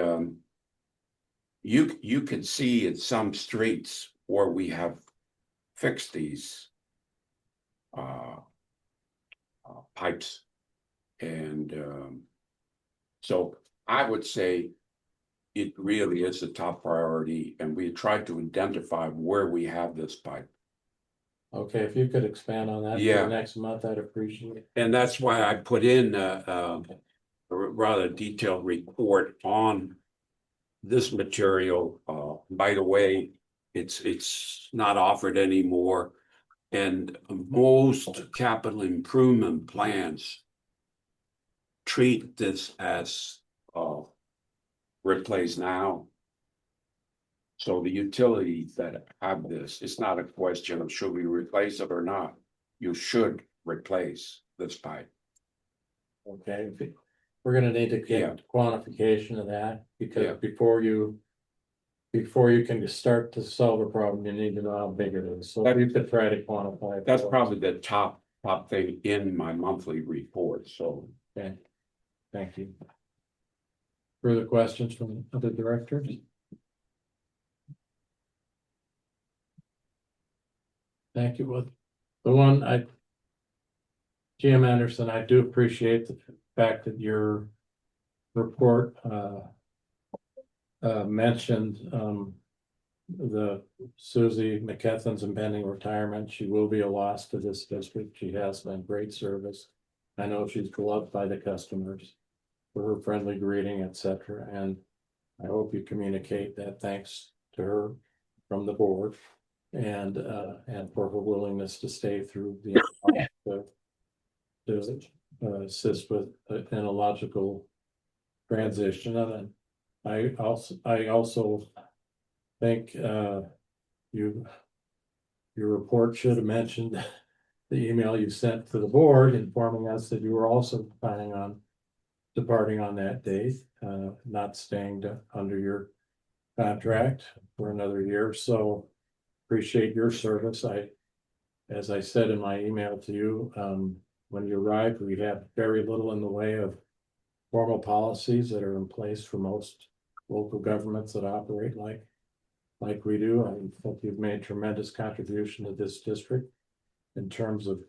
M: you can see in some streets where we have fixed these pipes. And so I would say it really is a top priority, and we tried to identify where we have this pipe.
A: Okay, if you could expand on that for
M: Yeah.
A: the next month, I'd appreciate it.
M: And that's why I put in a rather detailed report on this material. By the way, it's not offered anymore. And most capital improvement plans treat this as replace now. So the utilities that have this, it's not a question of should we replace it or not. You should replace this pipe.
A: Okay, we're gonna need to
M: Yeah.
A: get quantification of that, because
M: Yeah.
A: before you can start to solve a problem, you need to know how big it is, so if you could try to quantify it.
M: That's
A: for us.
M: probably the top thing in my monthly report, so.
A: Okay, thank you. Further questions from other directors? Thank you. Well, the one Jim Anderson, I do appreciate the fact that your report mentioned the Susie McKethan's impending retirement. She will be a loss to this district. She has been great service. I know she's beloved by the customers for her friendly greeting, etc. And I hope you communicate that thanks to her from the board and for her willingness to stay through the to assist with an illogical transition. And I also think your report should have mentioned the email you sent to the board informing us that you were also planning on departing on that date, not staying under your contract for another year. So appreciate your service. As I said in my email to you, when you arrived, we have very little in the way of formal policies that are in place for most local governments that operate like we do. I think you've made tremendous contribution to this district in terms of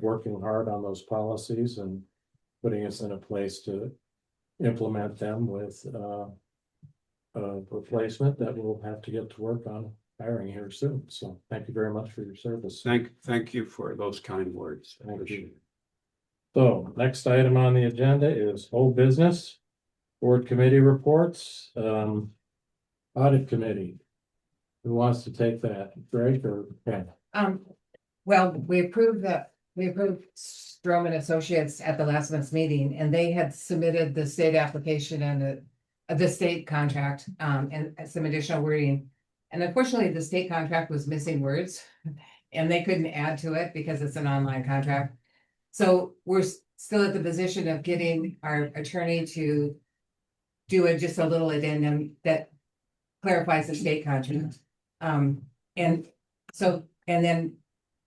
A: working hard on those policies and putting us in a place to implement them with a replacement that we'll have to get to work on hiring here soon. So thank you very much for your service.
M: Thank you for those kind words.
A: Thank you. So next item on the agenda is whole business, board committee reports, audit committee. Who wants to take that? Greg or Ken?
I: Well, we approved Stroman Associates at the last month's meeting, and they had submitted the state application and the state contract, and some additional wording. And unfortunately, the state contract was missing words, and they couldn't add to it because it's an online contract. So we're still at the position of getting our attorney to do just a little addendum that clarifies the state contract. And then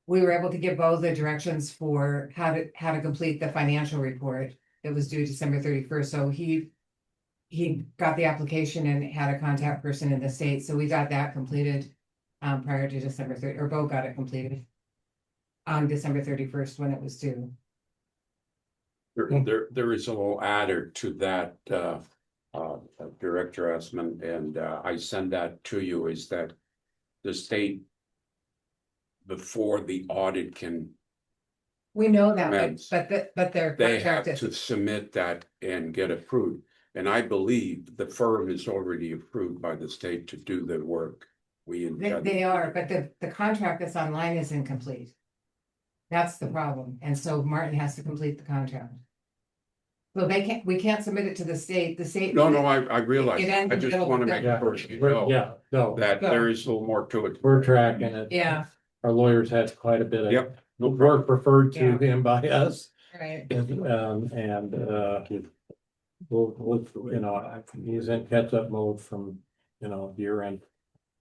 I: we were able to give Bo the directions for how to complete the financial report that was due December 31st. So he got the application and had a contact person in the state. So we got that completed prior to December 30th, or Bo got it completed on December 31st when it was due.
M: There is a little adder to that, Director Esmond, and I send that to you, is that the state, before the audit can,
I: We know that,
M: Commence.
I: but their
M: they have
I: contract
M: to
I: is,
M: submit that and get approved. And I believe the firm is already approved by the state to do the work. We
I: They,
M: intend.
I: they are, but the contract that's online is incomplete. That's the problem, and so Martin has to complete the contract. So we can't submit it to the state,
M: No, I realize,
I: It ends
M: I
I: in the
M: just
I: middle
M: want
I: of
M: to make
A: Yeah,
M: sure you
A: we're-
M: know
A: yeah, no,
M: that there is a little more to it.
A: we're tracking it.
I: Yeah,
A: Our lawyers had quite a bit of
M: Yep.
A: work referred to
I: Yeah.
A: him by us.
I: right.
A: We'll, you know, he's in catch-up mode from, you know, year-end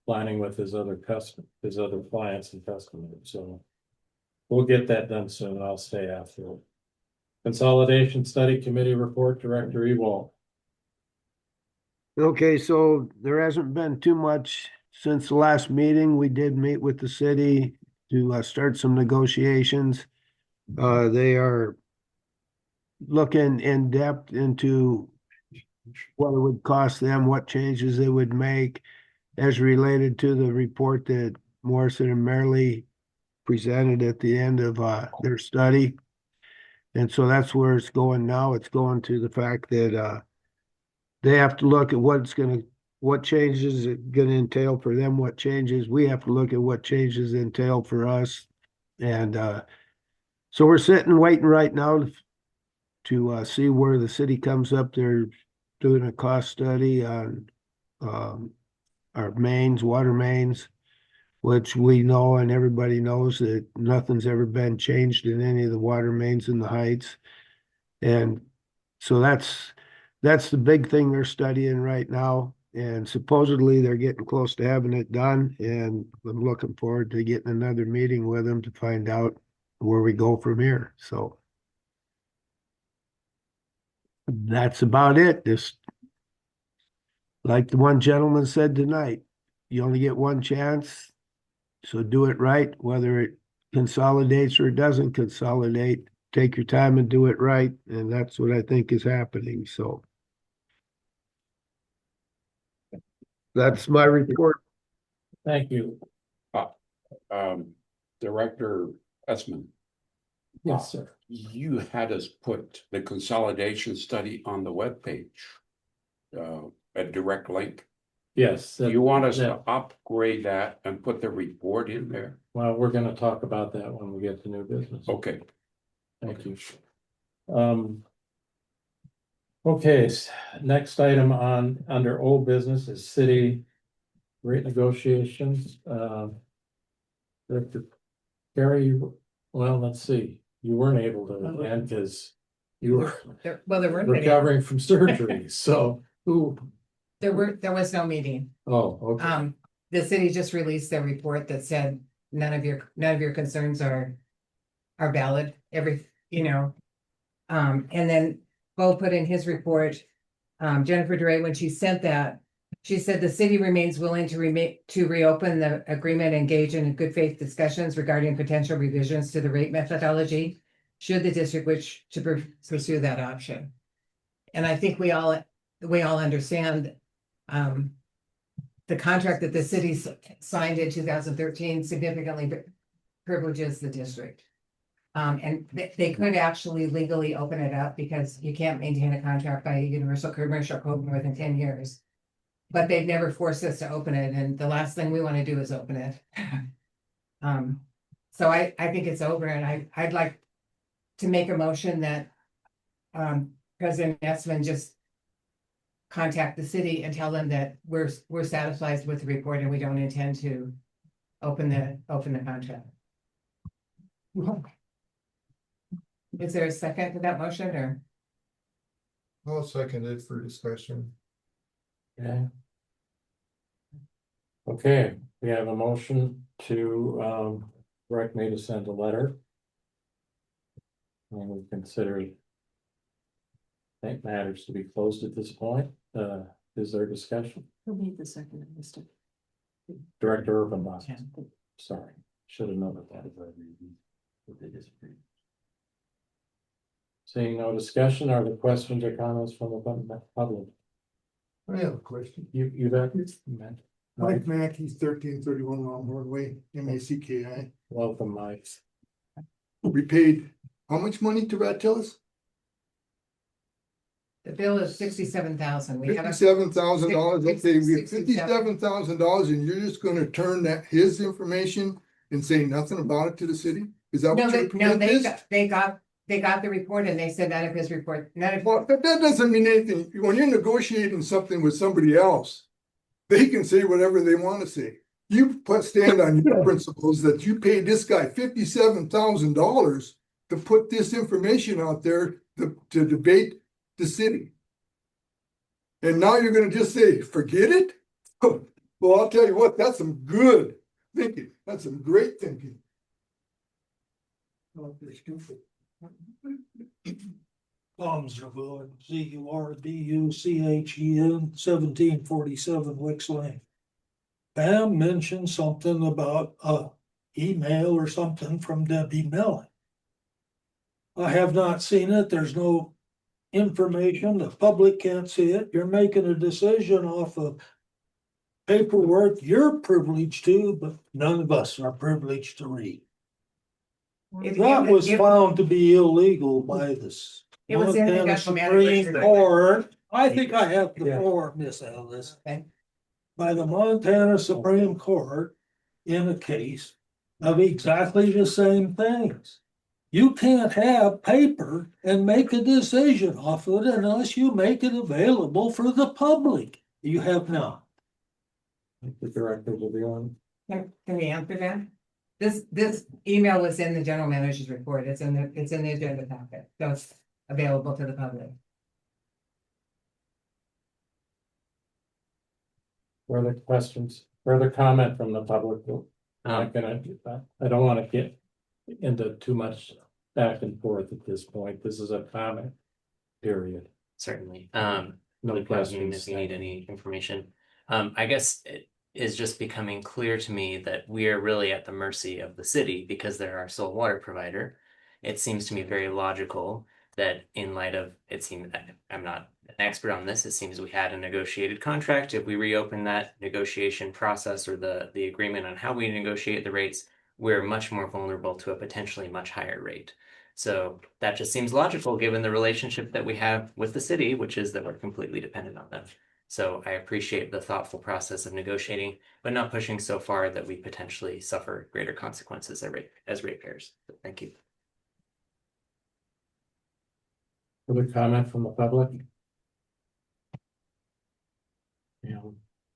A: planning with his other clients and customers, so we'll get that done soon. I'll stay after. Consolidation Study Committee Report, Director Ewald.
C: Okay, so there hasn't been too much since the last meeting. We did meet with the city to start some negotiations. They are looking in depth into what it would cost them, what changes they would make as related to the report that Morrison and Merrily presented at the end of their study. And so that's where it's going now. It's going to the fact that they have to look at what changes it gonna entail for them, what changes. We have to look at what changes entail for us. And so we're sitting waiting right now to see where the city comes up. They're doing a cost study on our mains, water mains, which we know and everybody knows that nothing's ever been changed in any of the water mains in the Heights. And so that's the big thing they're studying right now. And supposedly they're getting close to having it done. And I'm looking forward to getting another meeting with them to find out where we go from here. So that's about it. Just like the one gentleman said tonight, you only get one chance. So do it right, whether it consolidates or it doesn't consolidate. Take your time and do it right. And that's what I think is happening. So that's my report.
A: Thank you.
M: Director Esmond,
A: Yes, sir.
M: you had us put the consolidation study on the webpage. A direct link.
A: Yes.
M: You want us to upgrade that and put the report in there?
A: Well, we're gonna talk about that when we get to new business.
M: Okay.
A: Thank you. Okay, next item under old business is city rate negotiations. Director Gary, well, let's see, you weren't able to end because you were
I: There weren't any.
A: recovering from surgery, so who?
I: There was no meeting.
A: Oh, okay.
I: The city just released their report that said none of your concerns are valid, and then Bo put in his report, Jennifer DeRay, when she sent that, she said the city remains willing to reopen the agreement, engage in good faith discussions regarding potential revisions to the rate methodology, should the district wish to pursue that option. And I think we all understand the contract that the city signed in 2013 significantly privileges the district. And they could actually legally open it up because you can't maintain a contract by Universal Commercial Code more than 10 years. But they've never forced us to open it, and the last thing we want to do is open it. So I think it's over, and I'd like to make a motion that President Esmond just contact the city and tell them that we're satisfied with the report and we don't intend to open the contract. Is there a second to that motion, or?
O: I'll second it for discussion.
A: Okay. Okay, we have a motion to direct me to send a letter. And we consider matters to be closed at this point. Is there discussion?
D: Who made the second, Mr.?
A: Director Urbanbach. Sorry, should have known that. Seeing no discussion, are there questions or comments from the public?
O: I have a question.
A: You bet.
O: Mike Mackey's 1331 Longhorn Way, MACKI.
A: Welcome, Mike.
O: We paid how much money to Ratillis?
I: The bill is 67,000. We haven't.
O: $57,000, okay, we have
I: 67.
O: $57,000 and you're just gonna turn that, his information and say nothing about it to the city? Is that
I: No,
O: what your
I: no,
O: command
I: they
O: is?
I: they got the report and they said none of his report, none of.
O: Well, that doesn't mean anything. When you're negotiating something with somebody else, they can say whatever they want to say. You stand on your principles that you paid this guy $57,000 to put this information out there to debate the city. And now you're gonna just say, forget it? Well, I'll tell you what, that's some good thinking. That's some great thinking.
F: Oh, they're stupid. Comsville, Zurbuchen, 1747 Wicks Lane. Pam mentioned something about a email or something from Debbie Mellon. I have not seen it. There's no information. The public can't see it. You're making a decision off of paperwork you're privileged to, but none of us are privileged to read. That was found to be illegal by this.
I: It was in the
F: Montana
I: Central
F: Supreme
I: Management.
F: Court. I think I have the floor, Miss Ellis.
I: Okay.
F: By the Montana Supreme Court in a case of exactly the same things. You can't have paper and make a decision off of it unless you make it available for the public. You have not.
A: The director will be on.
I: Can we answer that? This email was in the general manager's report. It's in the agenda packet, so it's available to the public.
A: Further questions, further comment from the public? I'm not gonna do that. I don't want to get into too much back and forth at this point. This is a comment period.
B: Certainly.
A: No
B: Luke,
A: questions.
B: if you need any information. I guess it is just becoming clear to me that we are really at the mercy of the city because they're our sole water provider. It seems to me very logical that in light of, it seems, I'm not an expert on this, it seems we had a negotiated contract. If we reopen that negotiation process or the agreement on how we negotiate the rates, we're much more vulnerable to a potentially much higher rate. So that just seems logical given the relationship that we have with the city, which is that we're completely dependent on them. So I appreciate the thoughtful process of negotiating, but not pushing so far that we potentially suffer greater consequences as ratepayers. So thank you.
A: Further comment from the public?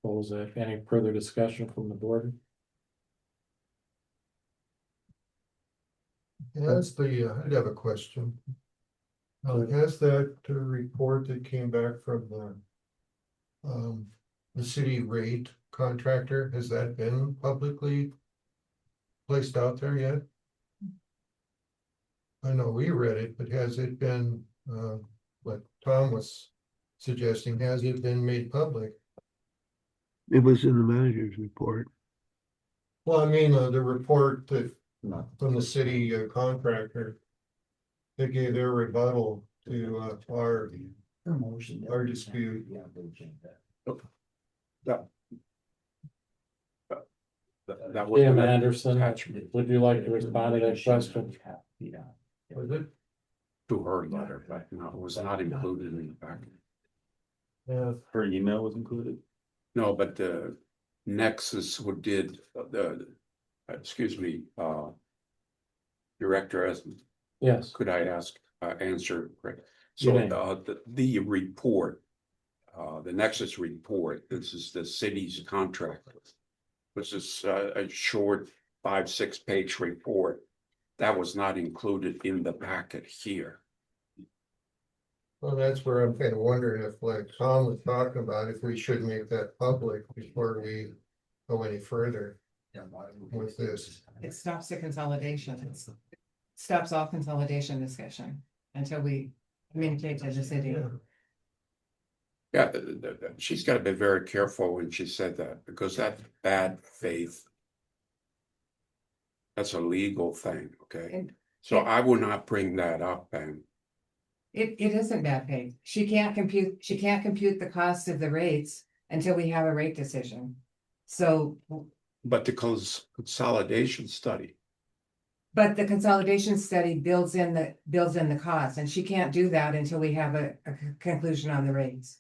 A: Was there any further discussion from the board?
O: I'd have a question. Has that report that came back from the city rate contractor, has that been publicly placed out there yet? I know we read it, but has it been, what Tom was suggesting, has it been made public?
C: It was in the manager's report.
O: Well, I mean, the report that from the city contractor, they gave their rebuttal to our dispute.
M: That was
A: Jim Anderson, would you like to respond to that question?
O: Was it?
M: to her letter, but no, it was not included in the packet.
O: Yeah.
N: Her email was included?
M: No, but Nexus did excuse me, Director Esmond.
A: Yes.
M: Could I ask, answer, Greg?
A: Yeah.
M: So the report, the Nexus report, this is the city's contract. This is a short 5-6 page report that was not included in the packet here.
O: Well, that's where I'm kind of wondering if, like Tom was talking about, if we should make that public before we go any further with this.
I: It stops the consolidation. It stops all consolidation discussion until we communicate to the city.
M: Yeah, she's got to be very careful when she said that, because that's bad faith. That's a legal thing, okay? So I will not bring that up, and
I: It isn't bad faith. She can't compute the cost of the rates until we have a rate decision. So.
M: but the consolidation study,
I: But the consolidation study builds in the cost, and she can't do that until we have a conclusion on the rates.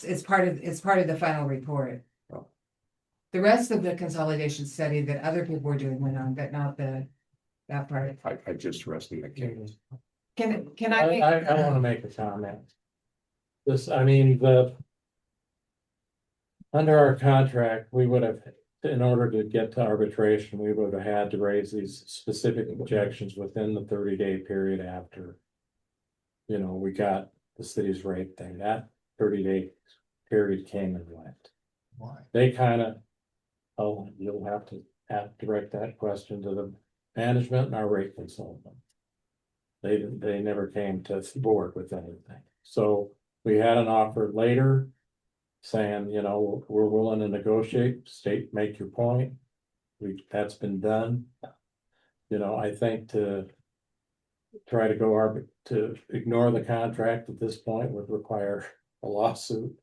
I: It's part of the final report. The rest of the consolidation study that other people were doing went on, but not that part.
M: I just rested my case.
I: Can I make?
A: I wanna make a comment. This, I mean, the. Under our contract, we would have, in order to get to arbitration, we would have had to raise these specific objections within the 30-day period after. You know, we got the city's rate thing, that 30-day period came and went.
O: Why?
A: They you'll have to direct that question to the management and our rate consultant. They never came to board with anything, so we had an offer later. Saying, you know, we're willing to negotiate, state, make your point. That's been done. You know, I think to try to to ignore the contract at this point would require a lawsuit.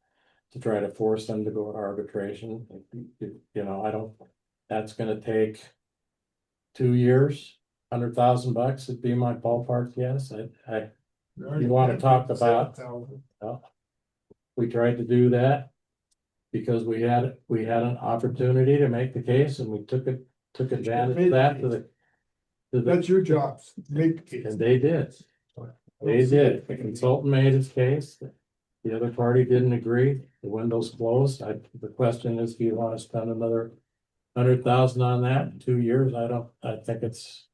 A: To try to force them to go to arbitration, you know, that's gonna take 2 years, $100,000 would be my ballpark, yes, you wanna talk about. We tried to do that. Because we had an opportunity to make the case and we took advantage of that to the.
O: That's your job, make the case.
A: And they did. They did. The consultant made his case. The other party didn't agree. The window's closed. The question is, do you want to spend another 100,000 on that in 2 years? I think it's.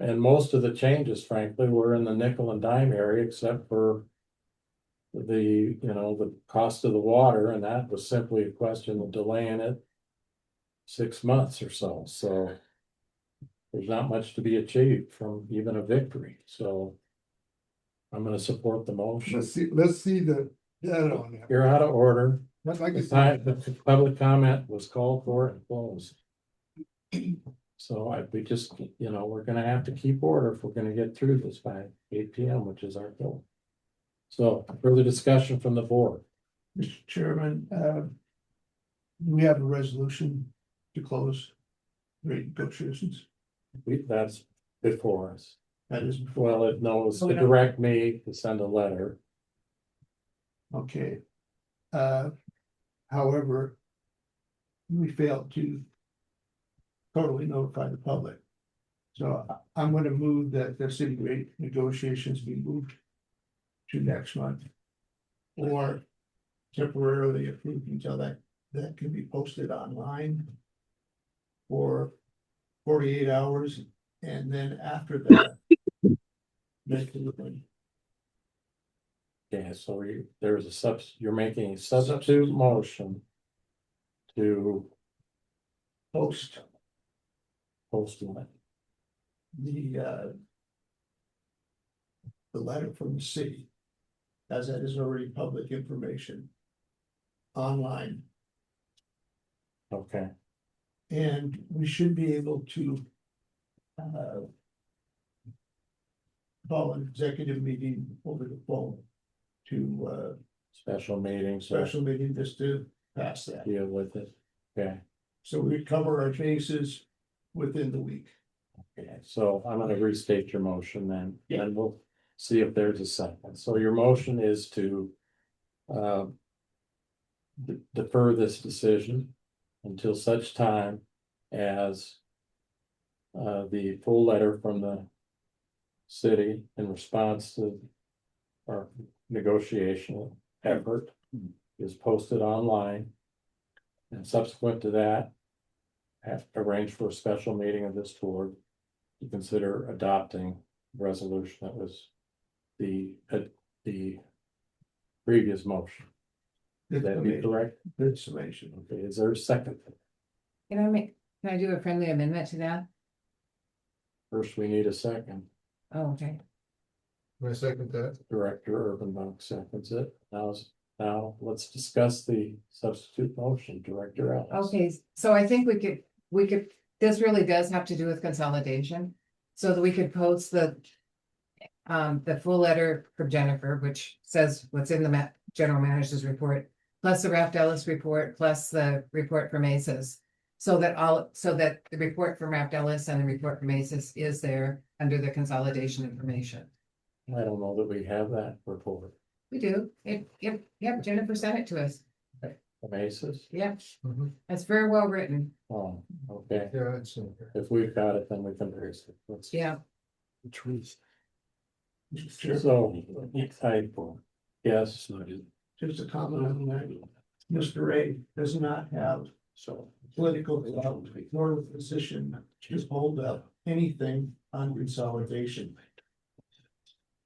A: And most of the changes, frankly, were in the nickel and dime area, except for. The cost of the water, and that was simply a question of delaying it 6 months or so, there's not much to be achieved from even a victory, so I'm gonna support the motion.
O: Let's see the data on that.
A: You're out of order.
O: I'd like to see
A: The public comment was called for and closed. So we just, we're gonna have to keep order if we're gonna get through this by 8 p.m., which is our goal. So further discussion from the board.
P: Mr. Chairman, we have a resolution to close rate negotiations.
A: That's before us.
P: That is,
A: Well, it knows to direct me to send a letter.
P: okay. However, we failed to totally notify the public. So I'm gonna move that the city rate negotiations be moved to next month. Or temporarily approved until that can be posted online. For 48 hours, and then after that. Make the
A: Yeah, so you're making a substitute motion. To
P: post
A: what?
P: the letter from the city. As that is already public information. Online,
A: Okay,
P: and we should be able to. Call an executive meeting over the phone. To
A: special meeting, so
P: special meeting just to pass that.
A: deal with it. Okay,
P: So we cover our bases within the week.
A: okay, so I'm gonna restate your motion then,
P: Yeah.
A: and we'll see if there's a second. So your motion is to. Defer this decision until such time as. The full letter from the. City in response to. Our negotiation effort is posted online. And subsequent to that. Have to arrange for a special meeting of this board. To consider adopting resolution that was. The previous motion. Would that be correct?
P: Good summation.
A: Okay, is there a second?
I: Can I do a friendly amendment to that?
A: First, we need a second.
I: Oh, okay.
O: I second that.
A: Director Urbanbach seconds it. Now let's discuss the substitute motion, Director Ellis.
I: Okay, so I think we could, this really does have to do with consolidation. So that we could post the full letter from Jennifer, which says what's in the general manager's report, plus the Raft Ellis report, plus the report from ACES. So that the report from Rapdellis and the report from ACES is there under the consolidation information.
A: I don't know that we have that report.
I: We do. Yep, Jennifer sent it to us.
A: From ACES.
I: Yep. It's very well written.
A: Oh, okay.
C: Yeah, it's.
A: If we've got it, then we can. Let's-
I: Yeah.
C: Trees.
A: So, yes,
P: Just a comment on that. Mr. Ray does not have
A: so.
P: political clout nor the position to hold up anything on consolidation.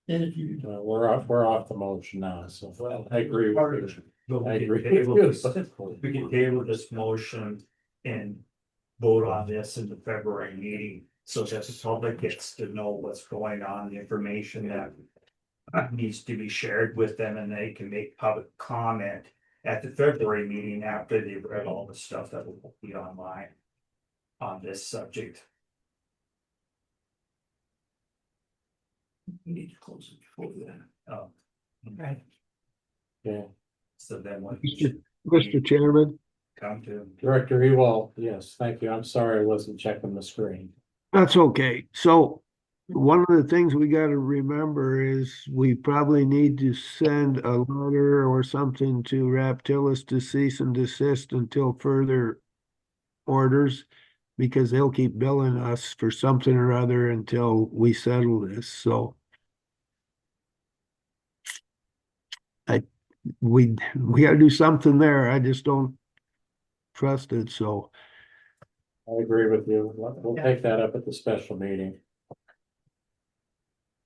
P: And if you.
A: We're off the motion now, so I agree with you.
L: But
A: I
L: we
A: agree
L: can
A: with
L: table
A: you.
L: this, we can table this motion and vote on this in the February meeting. So that the public gets to know what's going on, the information that needs to be shared with them, and they can make public comment at the February meeting after they've read all the stuff that will be online on this subject.
P: We need to close it before then.
I: Right.
A: Yeah,
L: So then when
C: Mr. Chairman,
L: come to.
A: Director Ewald, yes, thank you. I'm sorry I wasn't checking the screen.
C: that's okay. So one of the things we gotta remember is we probably need to send a letter or something to Raptillis to cease and desist until further orders, because they'll keep billing us for something or other until we settle this, so. We gotta do something there. I just don't trust it, so.
A: I agree with you. We'll take that up at the special meeting.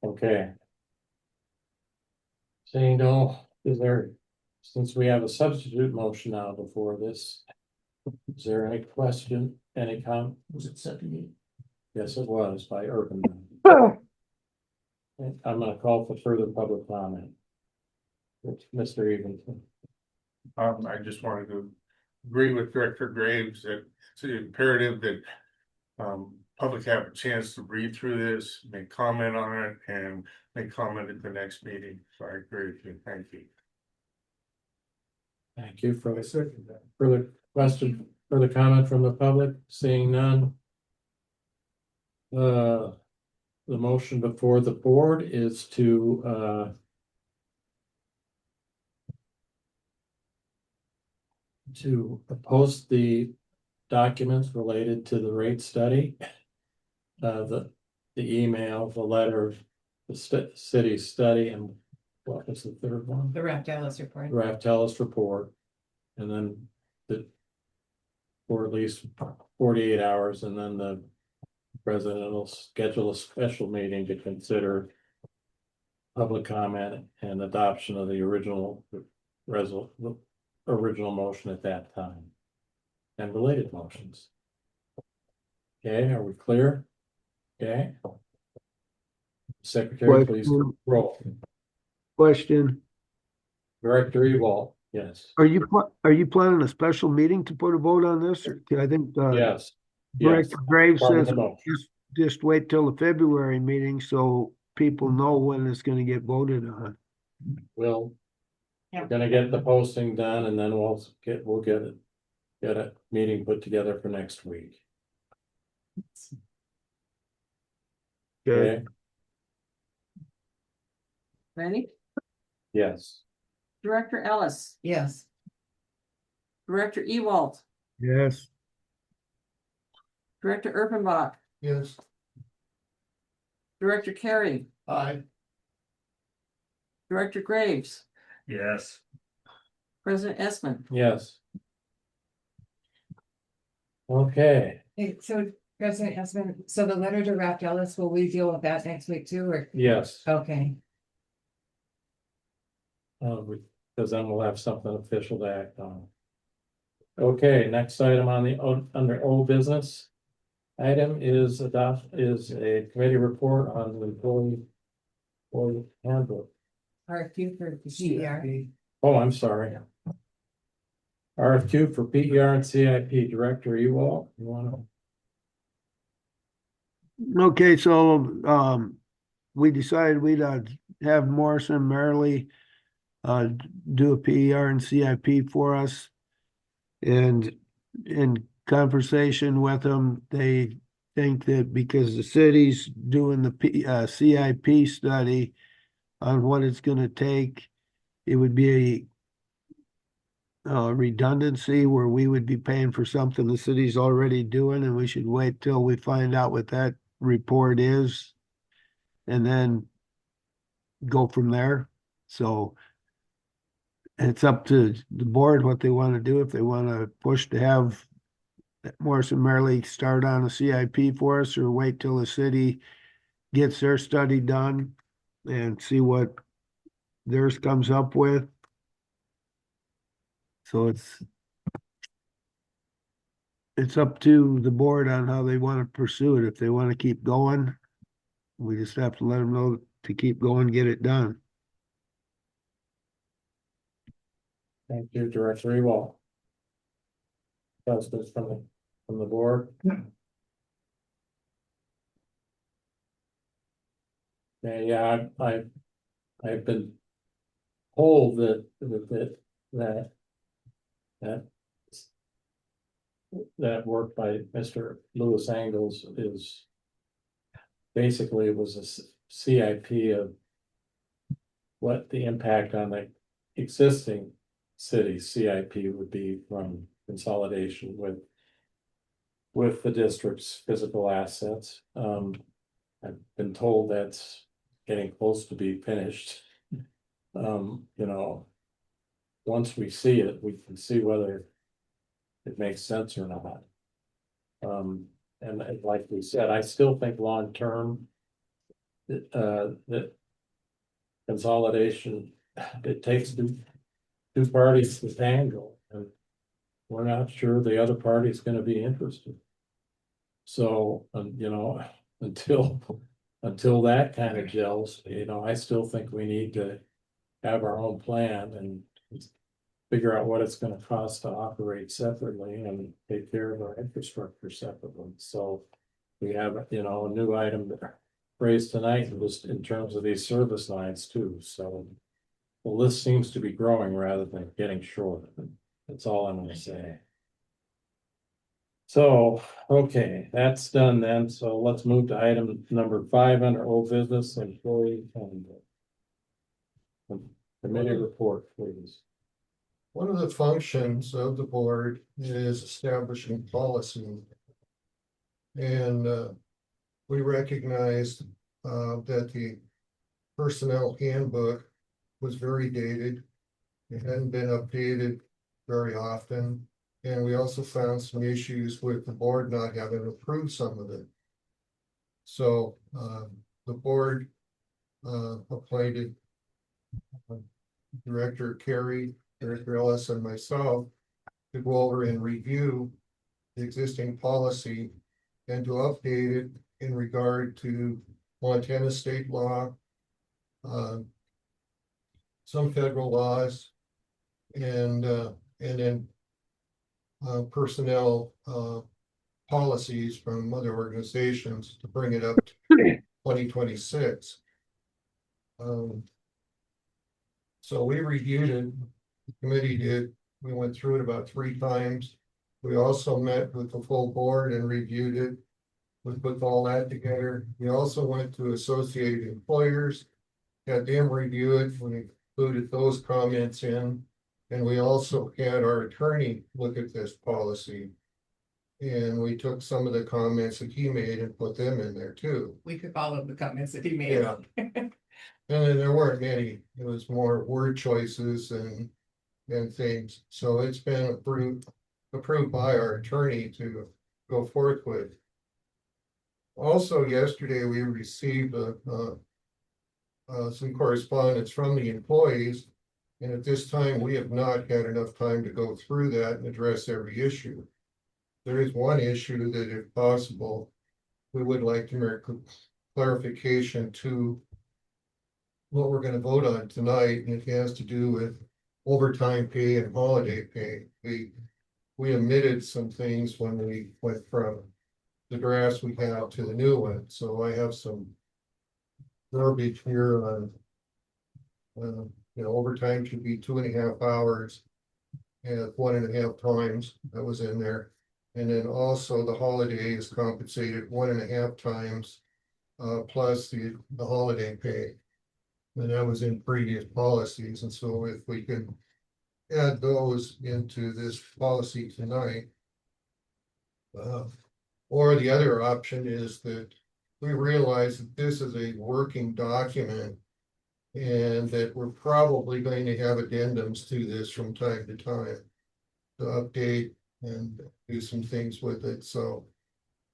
A: Okay. Saying no, since we have a substitute motion now before this, is there any question, any comment?
P: Was it second?
A: Yes, it was by Urban. I'm gonna call for further public comment. Mr. Evenson.
J: I just wanted to agree with Director Graves that it's imperative that public have a chance to read through this, make comment on it, and make comment at the next meeting. So I agree with you. Thank you.
A: Thank you for further question, further comment from the public, seeing none. The motion before the board is to post the documents related to the rate study. The email, the letter, the city study, and what was the third one?
I: The Rapdellis report.
A: Rapdellis report. And then for at least 48 hours, and then the president will schedule a special meeting to consider public comment and adoption of the original motion at that time and related motions. Okay, are we clear? Okay. Secretary, please roll.
C: Question,
A: Director Ewald, yes.
C: are you planning a special meeting to put a vote on this, or I think?
A: Yes.
C: Director Graves
A: Part of
C: says
A: the motion.
C: just wait till the February meeting so people know when it's gonna get voted on.
A: We're gonna get the posting done, and then we'll get a meeting put together for next week. Okay,
D: Ready?
A: yes.
D: Director Ellis,
I: Yes.
D: Director Ewald,
C: Yes.
D: Director Urbanbach,
P: Yes.
D: Director Carey,
P: Aye.
D: Director Graves,
L: Yes.
D: President Esmond.
A: Yes. Okay,
I: Hey, so President Esmond, so the letter to Rapdellis, will we deal with that next week too, or?
A: yes,
I: Okay,
A: because then we'll have something official to act on. Okay, next item on the, under old business. Item is a committee report on the employee handbook.
I: RFQ for the CER.
A: Oh, I'm sorry. RFQ for PER and CIP, Director Ewald, you wanna?
C: Okay, so, we decided we'd, have Morrison Merrily, do a PER and CIP for us. And in conversation with them. They think that because the city's doing the CIP study on what it's gonna take, it would be a redundancy where we would be paying for something the city's already doing, and we should wait till we find out what that report is and then go from there. So it's up to the board what they want to do, if they want to push to have Morrison Merrily start on a CIP for us, or wait till the city gets their study done and see what theirs comes up with. So it's up to the board on how they want to pursue it. If they want to keep going, we just have to let them know to keep going, get it done.
A: Thank you, Director Ewald. Questions from the board? Yeah, I've been told that work by Mr. Louis Angles is basically, it was a CIP of what the impact on the existing city CIP would be from consolidation with the district's physical assets. I've been told that's getting close to be finished. You know, once we see it, we can see whether it makes sense or not. And like we said, I still think long-term that consolidation, it takes two parties to tangle, and we're not sure the other party is going to be interested. So, you know, until that kind of gels, you know, I still think we need to have our own plan and figure out what it's going to cost to operate separately and take care of our infrastructure separately. So we have, you know, a new item raised tonight was in terms of these service lines too. So the list seems to be growing rather than getting shorter. That's all I'm going to say. So, okay, that's done then. So let's move to item number 5 under old business, employee and committee report, please.
Q: One of the functions of the board is establishing policy. And we recognized that the personnel handbook was very dated. It hadn't been updated very often. And we also found some issues with the board not having approved some of it. So the board appointed Director Carey, Director Ellis, and myself to go over and review the existing policy and to update it in regard to Montana state law, some federal laws, and then personnel policies from other organizations to bring it up to 2026. So we reviewed it, the committee did, we went through it about 3 times. We also met with the full board and reviewed it. We put all that together. We also went to Associated Employers, had them review it. We included those comments in. And we also had our attorney look at this policy. And we took some of the comments that he made and put them in there too.
I: We took all of the comments that he made.
Q: Yeah. And then there weren't many. It was more word choices and things. So it's been approved by our attorney to go forth with. Also, yesterday we received some correspondence from the employees. And at this time, we have not had enough time to go through that and address every issue. There is one issue that, if possible, we would like to make clarification to what we're going to vote on tonight, and it has to do with overtime pay and holiday pay. We omitted some things when we went from the drafts we have to the new one, so I have some verbiage here on overtime should be 2.5 hours and 1.5 times. That was in there. And then also the holiday is compensated 1.5 times, plus the holiday pay. And that was in previous policies, and so if we could add those into this policy tonight. Or the other option is that we realize that this is a working document. And that we're probably going to have addendums to this from time to time. To update and do some things with it, so.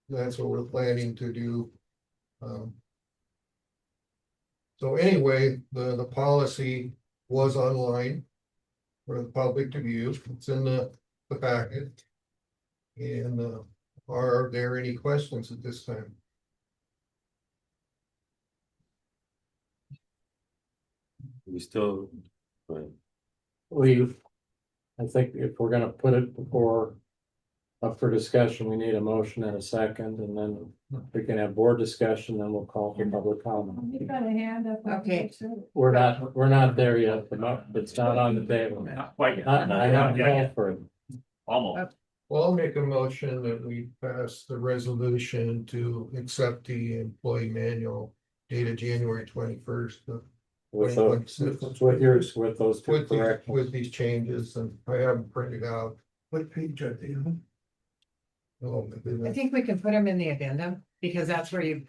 Q: That's what we're planning to do. So anyway, the policy was online. For the public to view, it's in the packet. And are there any questions at this time?
N: We still,
A: I think if we're gonna put it before up for discussion, we need a motion and a second, and then we can have board discussion, then we'll call for public comment.
E: You've got a hand up.
I: Okay.
A: We're not there yet, it's not on the table.
L: Not quite yet.
A: I haven't called for it.
L: Almost.
Q: Well, I'll make a motion that we pass the resolution to accept the employee manual dated January 21st.
A: With those two corrections.
Q: With these changes, and I have them printed out.
P: What page are they on?
Q: Oh, my
I: I
Q: goodness.
I: think we can put them in the addendum, because that's where you.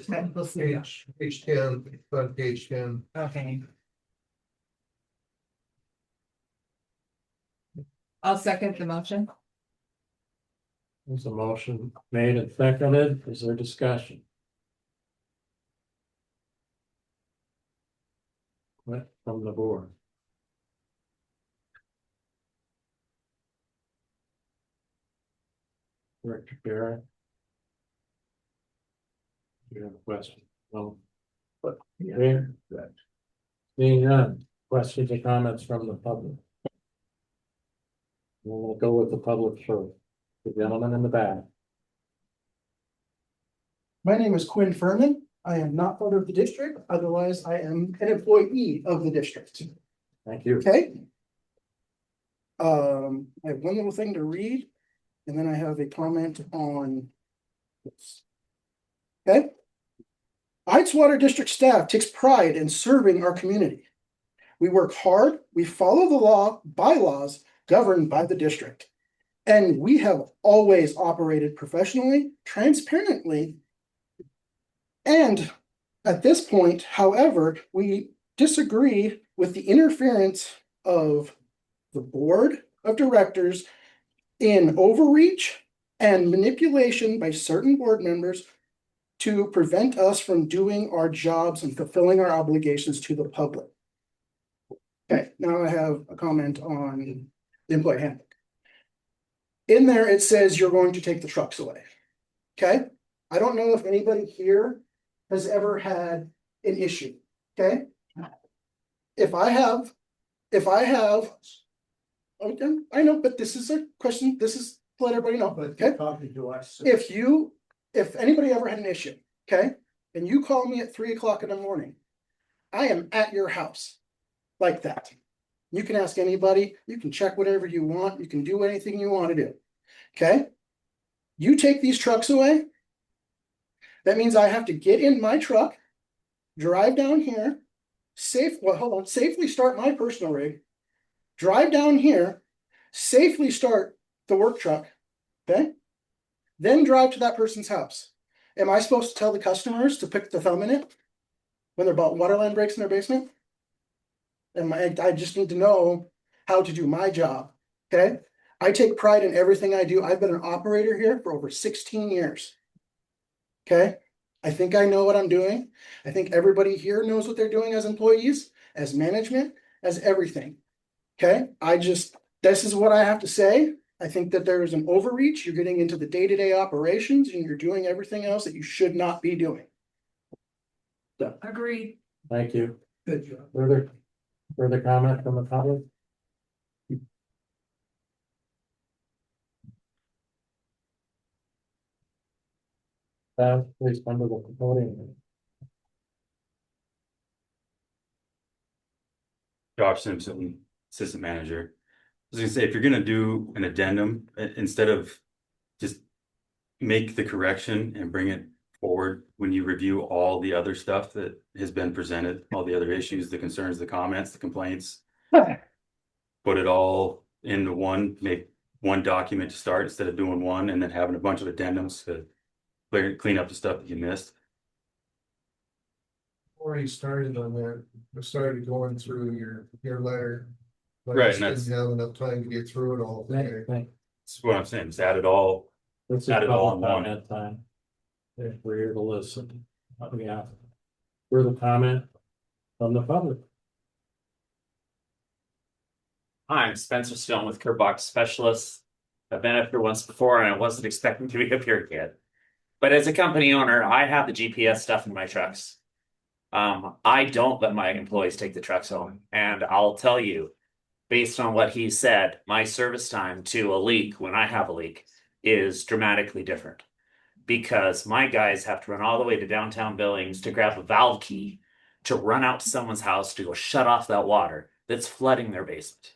I: We'll see.
Q: Page 10, it's on page 10.
I: Okay. I'll second the motion.
A: There's a motion made and seconded, is there discussion? What from the board? Director Barrett? You have a question? No. But, yeah. Seeing none, questions or comments from the public? We'll go with the public first. The gentleman in the back.
R: My name is Quinn Furman. I am not part of the district, otherwise I am an employee of the district.
A: Thank you.
R: Okay. I have one little thing to read, and then I have a comment on this. Okay. Heights Water District staff takes pride in serving our community. We work hard, we follow the law, bylaws governed by the district. And we have always operated professionally, transparently. And at this point, however, we disagree with the interference of the board of directors in overreach and manipulation by certain board members to prevent us from doing our jobs and fulfilling our obligations to the public. Okay, now I have a comment on the employee handbook. In there, it says you're going to take the trucks away. Okay, I don't know if anybody here has ever had an issue. Okay, if I have, okay, I know, but this is a question. This is to let everybody know. Okay,
P: Talking to us.
R: if anybody ever had an issue, okay, and you call me at 3 o'clock in the morning, I am at your house like that. You can ask anybody, you can check whatever you want, you can do anything you want to do. Okay? You take these trucks away. That means I have to get in my truck, drive down here, safely start my personal rig, drive down here, safely start the work truck. Okay? Then drive to that person's house. Am I supposed to tell the customers to pick the thumb in it when they're about water line breaks in their basement? I just need to know how to do my job. Okay. I take pride in everything I do. I've been an operator here for over 16 years. Okay. I think I know what I'm doing. I think everybody here knows what they're doing as employees, as management, as everything. Okay. This is what I have to say. I think that there is an overreach. You're getting into the day-to-day operations and you're doing everything else that you should not be doing. So.
E: Agreed.
A: Thank you.
R: Good job.
A: Further comment from the public? Please come to the podium.
N: Josh Simpson, assistant manager. was gonna say, if you're gonna do an addendum, instead of just make the correction and bring it forward when you review all the other stuff that has been presented, all the other issues, the concerns, the comments, the complaints. Put it all into one, make one document to start instead of doing one and then having a bunch of addendums to clean up the stuff that you missed.
Q: Already started on that, I started going through your letter. But I
N: Right,
Q: just
N: and
Q: didn't have enough time to get through it all today.
N: That's what I'm saying, just add it all,
A: This is
N: add it all
A: public
N: in one.
A: comment time. If we're here to listen. Yeah. Further comment from the public.
K: Hi, I'm Spencer Stone with Curb Box Specialists. I've been up here once before and I wasn't expecting to be up here again. But as a company owner, I have the GPS stuff in my trucks. I don't let my employees take the trucks home. And I'll tell you, based on what he said, my service time to a leak when I have a leak is dramatically different. Because my guys have to run all the way to downtown Billings to grab a valve key to run out to someone's house to go shut off that water that's flooding their basement.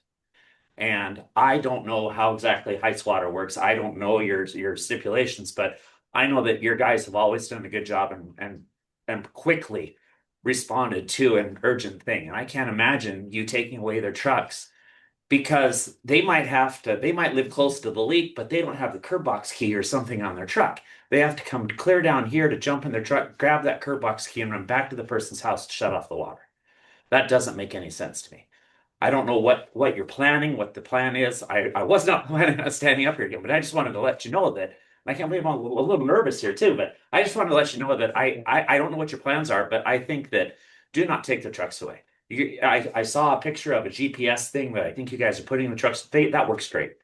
K: And I don't know how exactly Heights Water works. I don't know your stipulations, but I know that your guys have always done a good job and quickly responded to an urgent thing. And I can't imagine you taking away their trucks because they might live close to the leak, but they don't have the curb box key or something on their truck. They have to come clear down here to jump in their truck, grab that curb box key and run back to the person's house to shut off the water. That doesn't make any sense to me. I don't know what you're planning, what the plan is. I was not planning on standing up here again, but I just wanted to let you know that, I can't believe I'm a little nervous here too, but I just wanted to let you know that I don't know what your plans are, but I think that do not take the trucks away. I saw a picture of a GPS thing that I think you guys are putting in the trucks. That works great.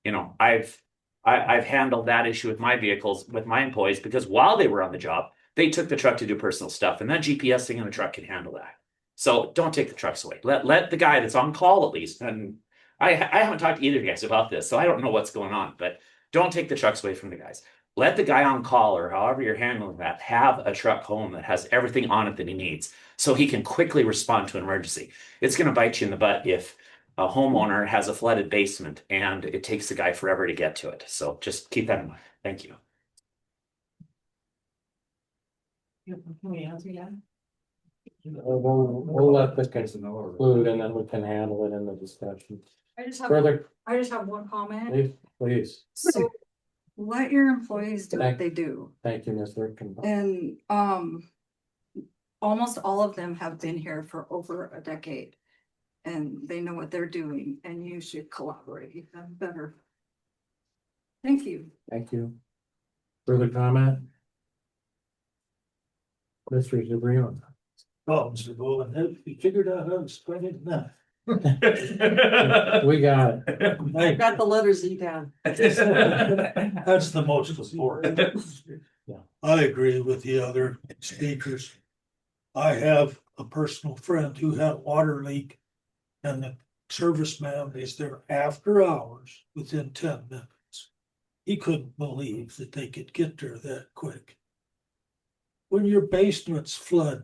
K: You know, I've handled that issue with my vehicles, with my employees, because while they were on the job, they took the truck to do personal stuff, and that GPS thing in the truck can handle that. So don't take the trucks away. Let the guy that's on call at least, and I haven't talked to either of you guys about this, so I don't know what's going on, but don't take the trucks away from the guys. Let the guy on call, or however you're handling that, have a truck home that has everything on it that he needs so he can quickly respond to an emergency. It's going to bite you in the butt if a homeowner has a flooded basement and it takes the guy forever to get to it. So just keep that in mind. Thank you.
E: Can we answer that?
A: We'll let this conclude and then we can handle it in the discussion.
G: I just
A: Further,
G: have one comment.
A: please.
G: So let your employees do what they do.
A: Thank you, Ms. Rickenbach.
G: And almost all of them have been here for over a decade. And they know what they're doing and you should collaborate with them better. Thank you.
A: Thank you. Further comment? Mr. Zabrino.
F: Oh, Mr. Bowen, have you figured out how to explain it now?
A: We got it.
D: I've got the letters Z down.
F: That's the most important. I agree with the other speakers. I have a personal friend who had a water leak and the serviceman is there after hours within 10 minutes. He couldn't believe that they could get there that quick. When your basements flood,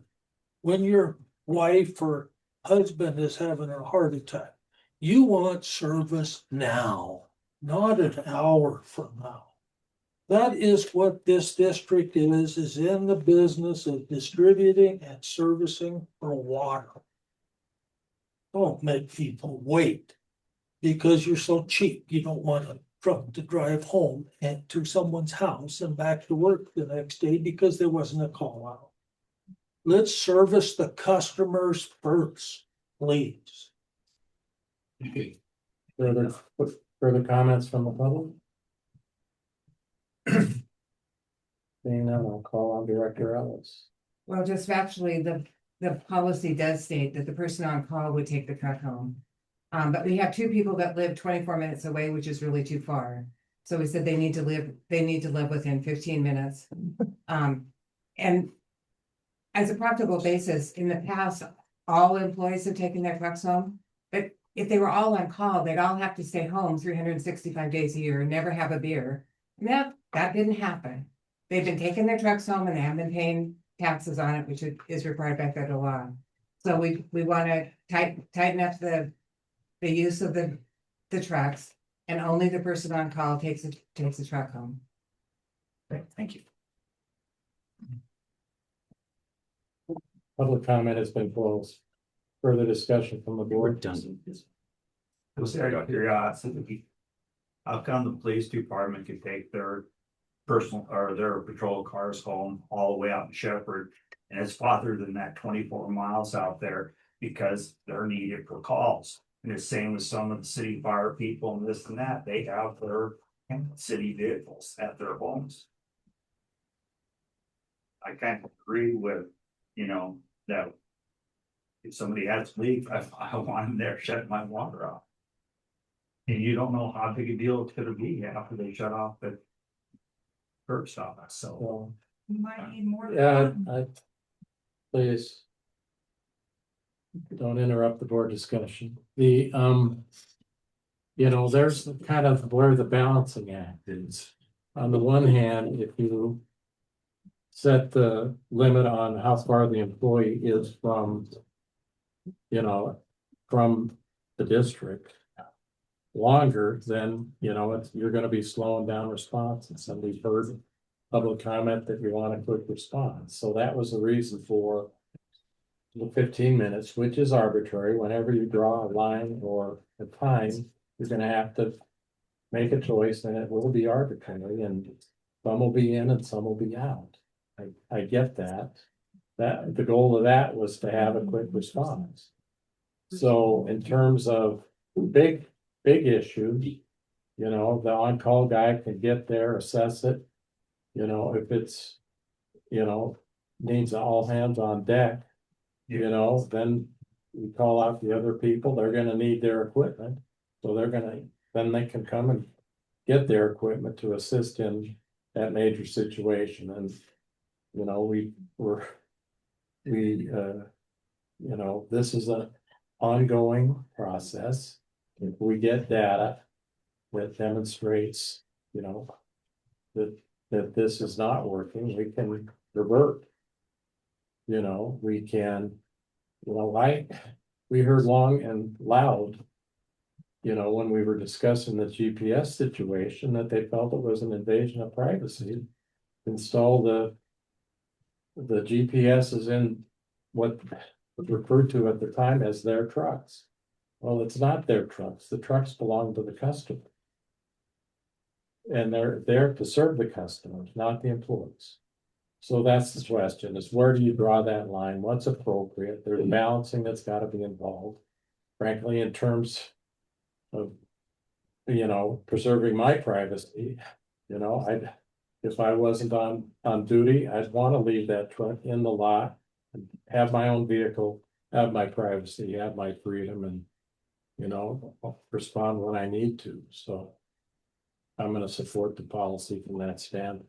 F: when your wife or husband is having a heart attack, you want service now, not an hour from now. That is what this district is in the business of distributing and servicing for water. Don't make people wait because you're so cheap. You don't want a truck to drive home and to someone's house and back to work the next day because there wasn't a call out. Let's service the customers first, please.
A: Further comments from the public? Seeing none, I'll call on Director Ellis.
I: Well, just factually, the policy does state that the person on call would take the truck home. But we have two people that live 24 minutes away, which is really too far. So we said they need to live within 15 minutes. And as a practical basis, in the past, all employees have taken their trucks home. But if they were all on call, they'd all have to stay home 365 days a year and never have a beer. And that didn't happen. They've been taking their trucks home and they haven't been paying taxes on it, which is required by federal law. So we want to tighten up the use of the the trucks and only the person on call takes the truck home.
L: Okay, thank you.
A: Public comment has been closed. Further discussion from the board?
N: Done.
L: Just out of curiosity, how come the police department could take their personal or their patrol cars home all the way out in Shepherd? And it's farther than that 24 miles out there because they're needed for calls. And the same with some of the city fire people and this and that, they have their city vehicles at their homes. I kind of agree with, that if somebody has to leave, I want them there shutting my water off. And you don't know how big a deal it's gonna be after they shut off the curb stop, so.
A: Well,
G: You might need more.
A: yeah, please. Don't interrupt the board discussion. There's kind of where the balancing act is. On the one hand, if you set the limit on how far the employee is from the district longer, then, you're gonna be slowing down responses. And we've heard public comment that you want a quick response. So that was the reason for the 15 minutes, which is arbitrary. Whenever you draw a line or a time, you're gonna have to make a choice, and it will be arbitrary, and some will be in and some will be out. I get that. That the goal of that was to have a quick response. So in terms of big issue, the on-call guy can get there, assess it. If it's, needs all hands on deck, then we call out the other people, they're gonna need their equipment. So then they can come and get their equipment to assist in that major situation. And, this is an ongoing process. If we get data that demonstrates, that this is not working, we can revert. We can, we heard long and loud, when we were discussing the GPS situation, that they felt it was an invasion of privacy. Install the GPS is in what was referred to at the time as their trucks. Well, it's not their trucks. The trucks belong to the customer. And they're there to serve the customers, not the employees. So that's the question, is where do you draw that line? What's appropriate? There's balancing that's got to be involved. Frankly, in terms of, preserving my privacy, if I wasn't on duty, I'd want to leave that truck in the lot, and have my own vehicle, have my privacy, have my freedom, and, respond when I need to. So I'm going to support the policy from that standpoint.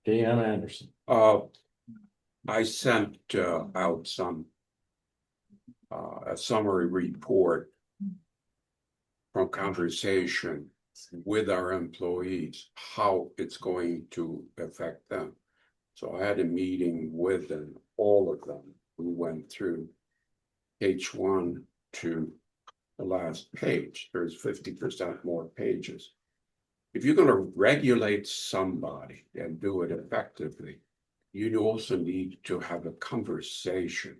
A: Dan Anderson.
M: I sent out a summary report from conversation with our employees, how it's going to affect them. So I had a meeting with them, all of them. We went through page 1 to the last page. There's 50% more pages. If you're going to regulate somebody and do it effectively, you also need to have a conversation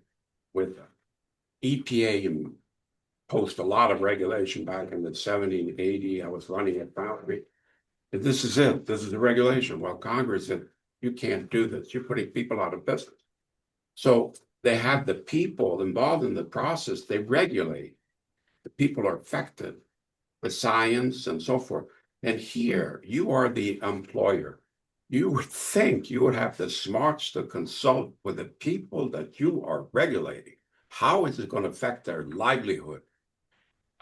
M: with them. EPA imposed a lot of regulation back in the 70s and 80s. I was running a foundry. This is it. This is the regulation. Well, Congress said, you can't do this. You're putting people out of business. So they have the people involved in the process. They regulate. The people are affected, the science and so forth. And here you are the employer. You would think you would have the smarts to consult with the people that you are regulating. How is it going to affect their livelihood?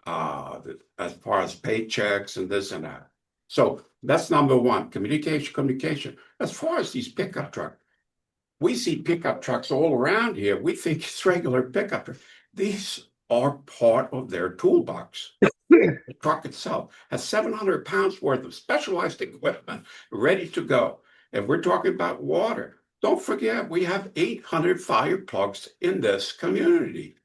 M: As far as paychecks and this and that. So that's number one, communication. As far as these pickup trucks, we see pickup trucks all around here. We think it's regular pickup trucks. These are part of their toolbox. The truck itself has 700 pounds worth of specialized equipment ready to go. And we're talking about water. Don't forget, we have 800 fire plugs in this community.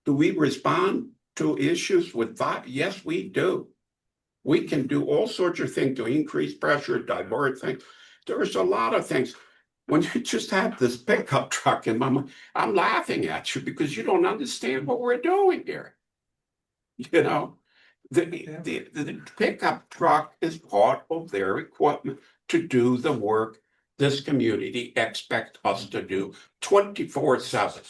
M: Do we respond to issues with that? Yes, we do. We can do all sorts of things to increase pressure, divert things. There's a lot of things. When you just have this pickup truck in my mind, I'm laughing at you because you don't understand what we're doing here. You know, the pickup truck is part of their equipment to do the work this community expects us to do 24/7.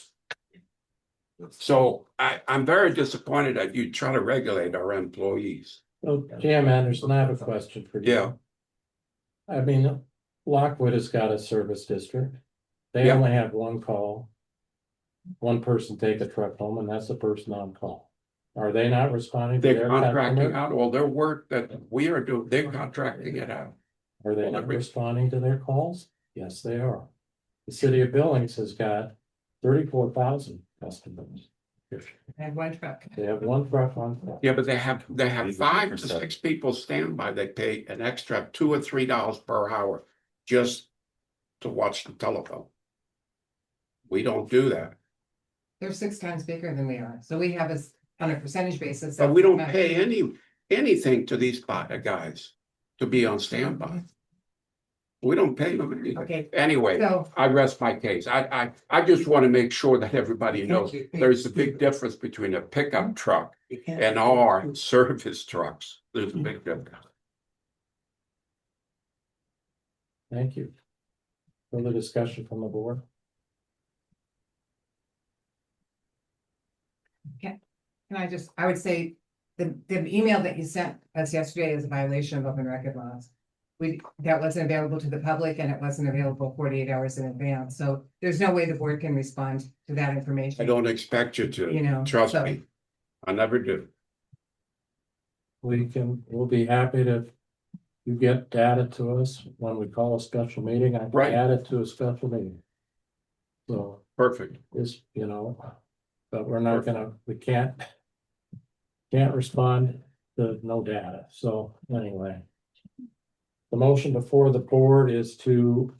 M: So I'm very disappointed that you try to regulate our employees.
A: So, Jim Anderson, I have a question for you.
M: Yeah.
A: I mean, Lockwood has got a service district. They
M: Yeah.
A: only have one call. One person take a truck home and that's the person on call. Are they not responding to
M: They're
A: their
M: contracting
A: customer?
M: out all their work that we are doing, they're contracting it out.
A: Are they not responding to their calls? Yes, they are. The city of Billings has got 34,000 customers.
I: I have one truck.
A: They have one truck on call.
M: Yeah, but they have 5 to 6 people standby. They pay an extra $2 or $3 per hour just to watch the telephone. We don't do that,
I: They're 6 times bigger than we are, so we have us on a percentage basis.
M: but we don't pay anything to these guys to be on standby. We don't pay them.
I: Okay.
M: Anyway,
I: So-
M: I rest my case. I just want to make sure that everybody knows there's a big difference between a pickup truck and our service trucks. There's a big difference.
A: Thank you. Further discussion from the board?
I: I would say the email that you sent us yesterday is a violation of open record laws. That wasn't available to the public and it wasn't available 48 hours in advance. So there's no way the board can respond to that information.
M: I don't expect you to,
I: You know,
M: trust
I: so-
M: me. I never do.
A: We'll be happy to. You get data to us when we call a special meeting, I can
M: Right.
A: add it to a special meeting. So
M: Perfect.
A: this, but we're not we can't respond to no data, so anyway. The motion before the board is to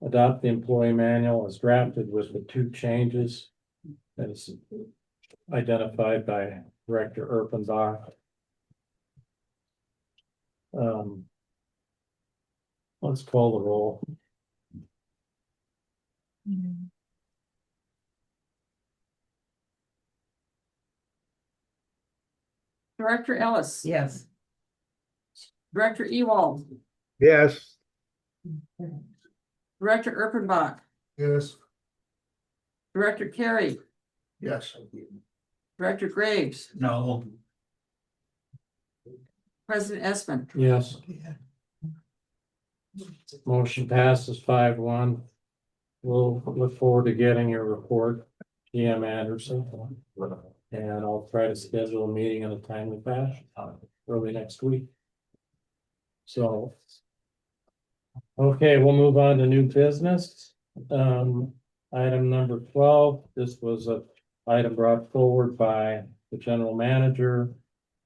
A: adopt the employee manual as drafted with the 2 changes. As identified by Director Erpenbach. Let's call the roll.
D: Director Ellis.
I: Yes.
D: Director Ewald.
C: Yes.
D: Director Erpenbach.
Q: Yes.
D: Director Carey.
P: Yes.
D: Director Graves.
L: No.
D: President Espen.
A: Yes. Motion passes 5-1. We'll look forward to getting your report, PM Anderson. And I'll try to schedule a meeting in a timely fashion, early next week. So. Okay, we'll move on to new business. Item number 12, this was a item brought forward by the general manager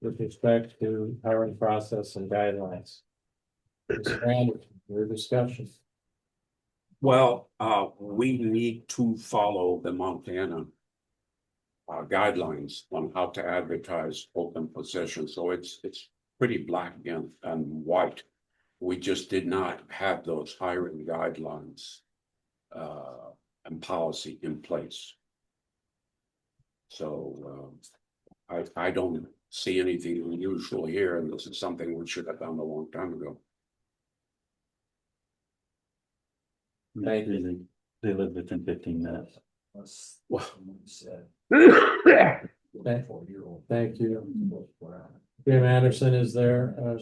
A: with respect to hiring process and guidelines. Mr. Anderson, your discussion.
M: Well, we need to follow the Montana guidelines on how to advertise open positions. So it's pretty black and white. We just did not have those hiring guidelines and policy in place. So I don't see anything unusual here, and this is something we should have done a long time ago.
N: They live within 15 minutes.
M: Well,
A: Thank you. Jim Anderson, is there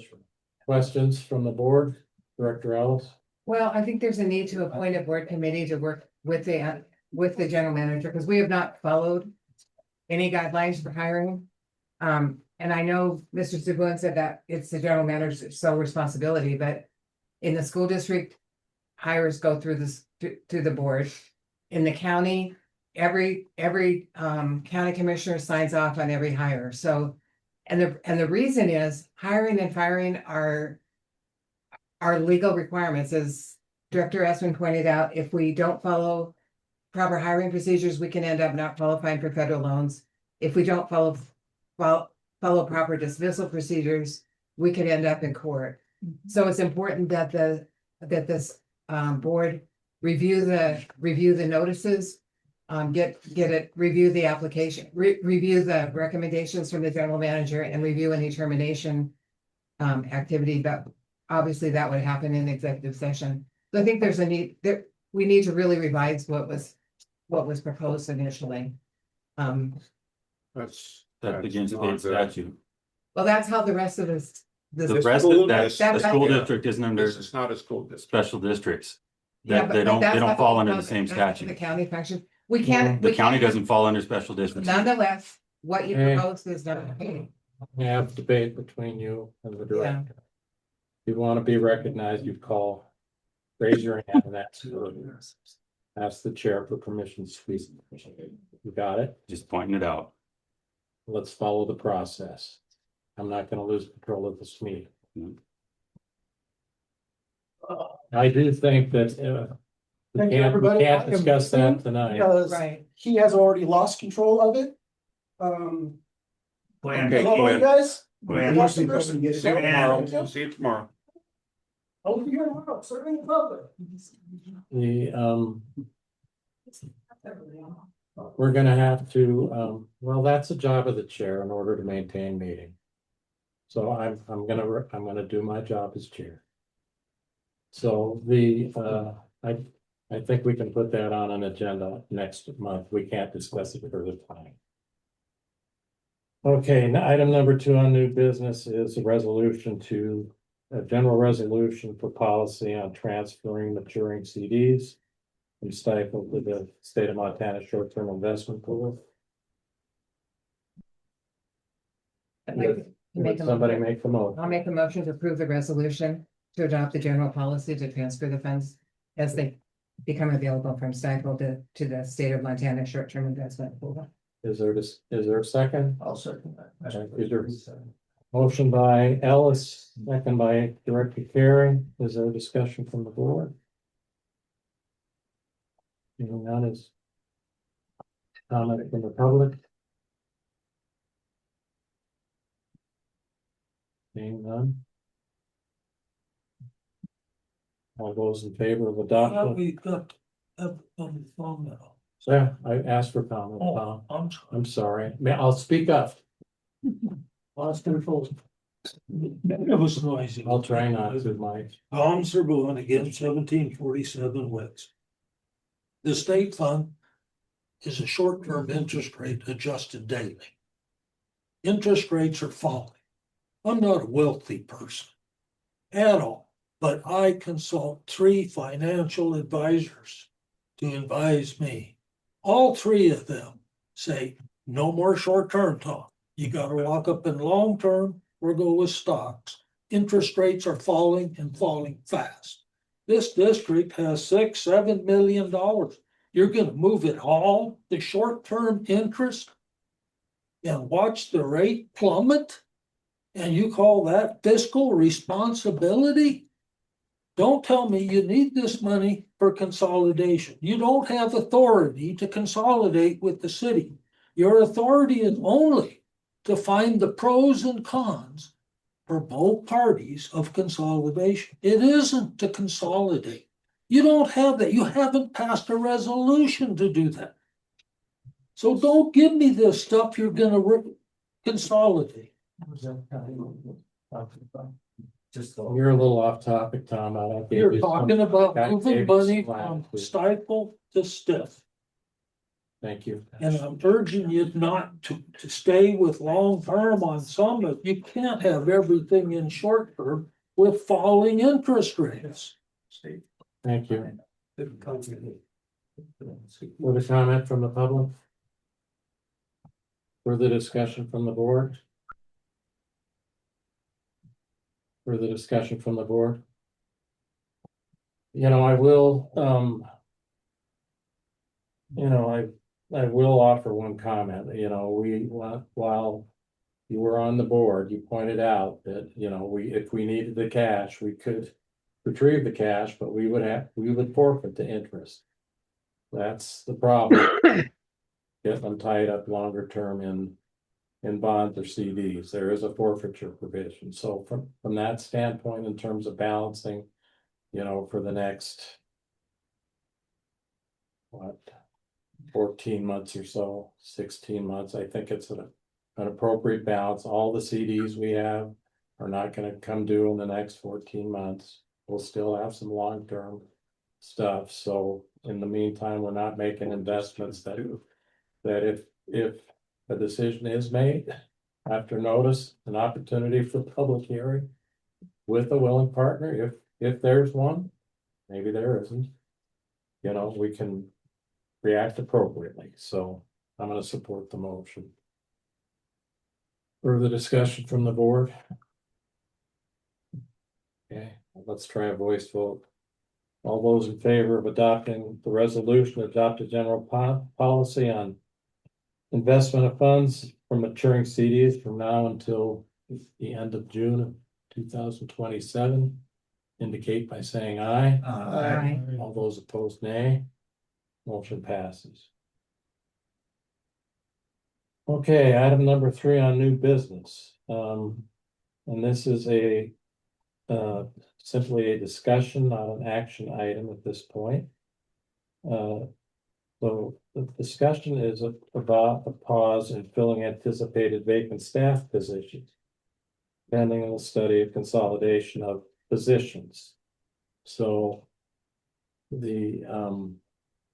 A: questions from the board? Director Ellis?
I: Well, I think there's a need to appoint a board committee to work with the general manager, because we have not followed any guidelines for hiring. And I know Mr. Zublin said that it's the general manager's sole responsibility, but in the school district, hires go through this to the board. In the county, every county commissioner signs off on every hire. So, and the reason is hiring and firing are legal requirements. As Director Espen pointed out, if we don't follow proper hiring procedures, we can end up not qualifying for federal loans. if we don't follow proper dismissal procedures, we could end up in court. So it's important that this board review the notices. Review the application, review the recommendations from the general manager and review any termination activity, but obviously that would happen in executive session. So I think there's a need that we need to really revise what was proposed initially.
N: That's against state statute.
I: Well, that's how the rest of this.
N: The rest of that,
I: That's
N: the school
I: how-
N: district isn't under
M: This is not a school district.
N: special districts.
I: Yeah,
N: That
I: but
N: they don't
I: that's not
N: fall
I: the-
N: under the
I: that's
N: same
I: the
N: statute.
I: county function. We can't.
N: The
I: we
N: county
I: can't-
N: doesn't fall under special districts.
I: Nonetheless, what you
A: Okay.
I: proposed is not.
A: We have debate between you and the director. If you want to be recognized, you call, raise your hand and ask the chair for permission to speak. You got it?
N: Just pointing it out.
A: Let's follow the process. I'm not gonna lose control of this meeting. I do think that, we
R: Thank you,
A: can't
R: everybody. I
A: can't
R: am
A: discuss that
R: listening
A: tonight.
R: Because
I: Right.
R: he has already lost control of it.
L: Glenn,
M: Okay,
R: Hello, you
M: Glenn.
R: guys?
L: Glenn,
R: Lost
P: See
R: person.
P: you
L: tomorrow.
M: See you tomorrow.
R: I'll be here tomorrow, serving the public.
A: The, we're gonna have to, well, that's the job of the chair in order to maintain meeting. So I'm gonna do my job as chair. So I think we can put that on an agenda next month. We can't discuss it further tonight. Okay, item number 2 on new business is a general resolution for policy on transferring maturing CDs from stifle to the state of Montana short-term investment pool. Would somebody make the motion?
I: I'll make a motion to approve the resolution to adopt the general policy to transfer the funds as they become available from stifle to the state of Montana short-term investment pool.
A: Is there a second?
P: I'll second that.
A: Is there motion by Ellis, second by Director Carey? Is there a discussion from the board? Hearing none is comment from the public. Seeing none. All those in favor of adoption?
F: We've got, on the phone now.
A: So yeah, I asked for comment, Tom. I'm sorry. I'll speak up.
F: Lost control. It was noisy.
A: I'll try not to, Mike.
F: Tom Serboen again, 1747 West. The state fund is a short-term interest rate adjusted daily. Interest rates are falling. I'm not a wealthy person at all, but I consult 3 financial advisors to advise me. All 3 of them say, no more short-term talk. You gotta lock up in long-term or go with stocks. Interest rates are falling and falling fast. This district has $6-7 million. You're gonna move it all to short-term interest and watch the rate plummet? And you call that fiscal responsibility? Don't tell me you need this money for consolidation. You don't have authority to consolidate with the city. Your authority is only to find the pros and cons for both parties of consolidation. It isn't to consolidate. You don't have that. You haven't passed a resolution to do that. So don't give me this stuff you're gonna consolidate.
A: You're a little off topic, Tom. I gave
F: You're
A: you some-
F: talking about
A: I
F: moving
A: gave you
F: money
A: some
F: from
A: latitude.
F: stifle to stiff.
A: Thank you.
F: And I'm urging you not to stay with long term on some, but you can't have everything in short term with falling interest rates.
A: Thank you. With a comment from the public? Further discussion from the board? Further discussion from the board? You know, I will, I will offer one comment, while you were on the board, you pointed out that, if we needed the cash, we could retrieve the cash, but we would forfeit the interest. That's the problem. getting them tied up longer term in bonds or CDs. There is a forfeiture provision. So from that standpoint, in terms of balancing, you know, for the next what, 14 months or so, 16 months, I think it's an appropriate balance. All the CDs we have are not gonna come due in the next 14 months. We'll still have some long-term stuff, so in the meantime, we're not making investments that if a decision is made after notice, an opportunity for public hearing with a willing partner, if there's one, maybe there isn't, you know, we can react appropriately, so I'm gonna support the motion. Further discussion from the board? Okay, let's try a voice vote. All those in favor of adopting the resolution, adopt a general policy on investment of funds from maturing CDs from now until the end of June of 2027, indicate by saying aye.
I: Aye.
A: All those opposed, nay. Motion passes. Okay, item number 3 on new business. And this is simply a discussion, not an action item at this point. So the discussion is about a pause in filling anticipated vacant staff positions, pending on the study of consolidation of positions. So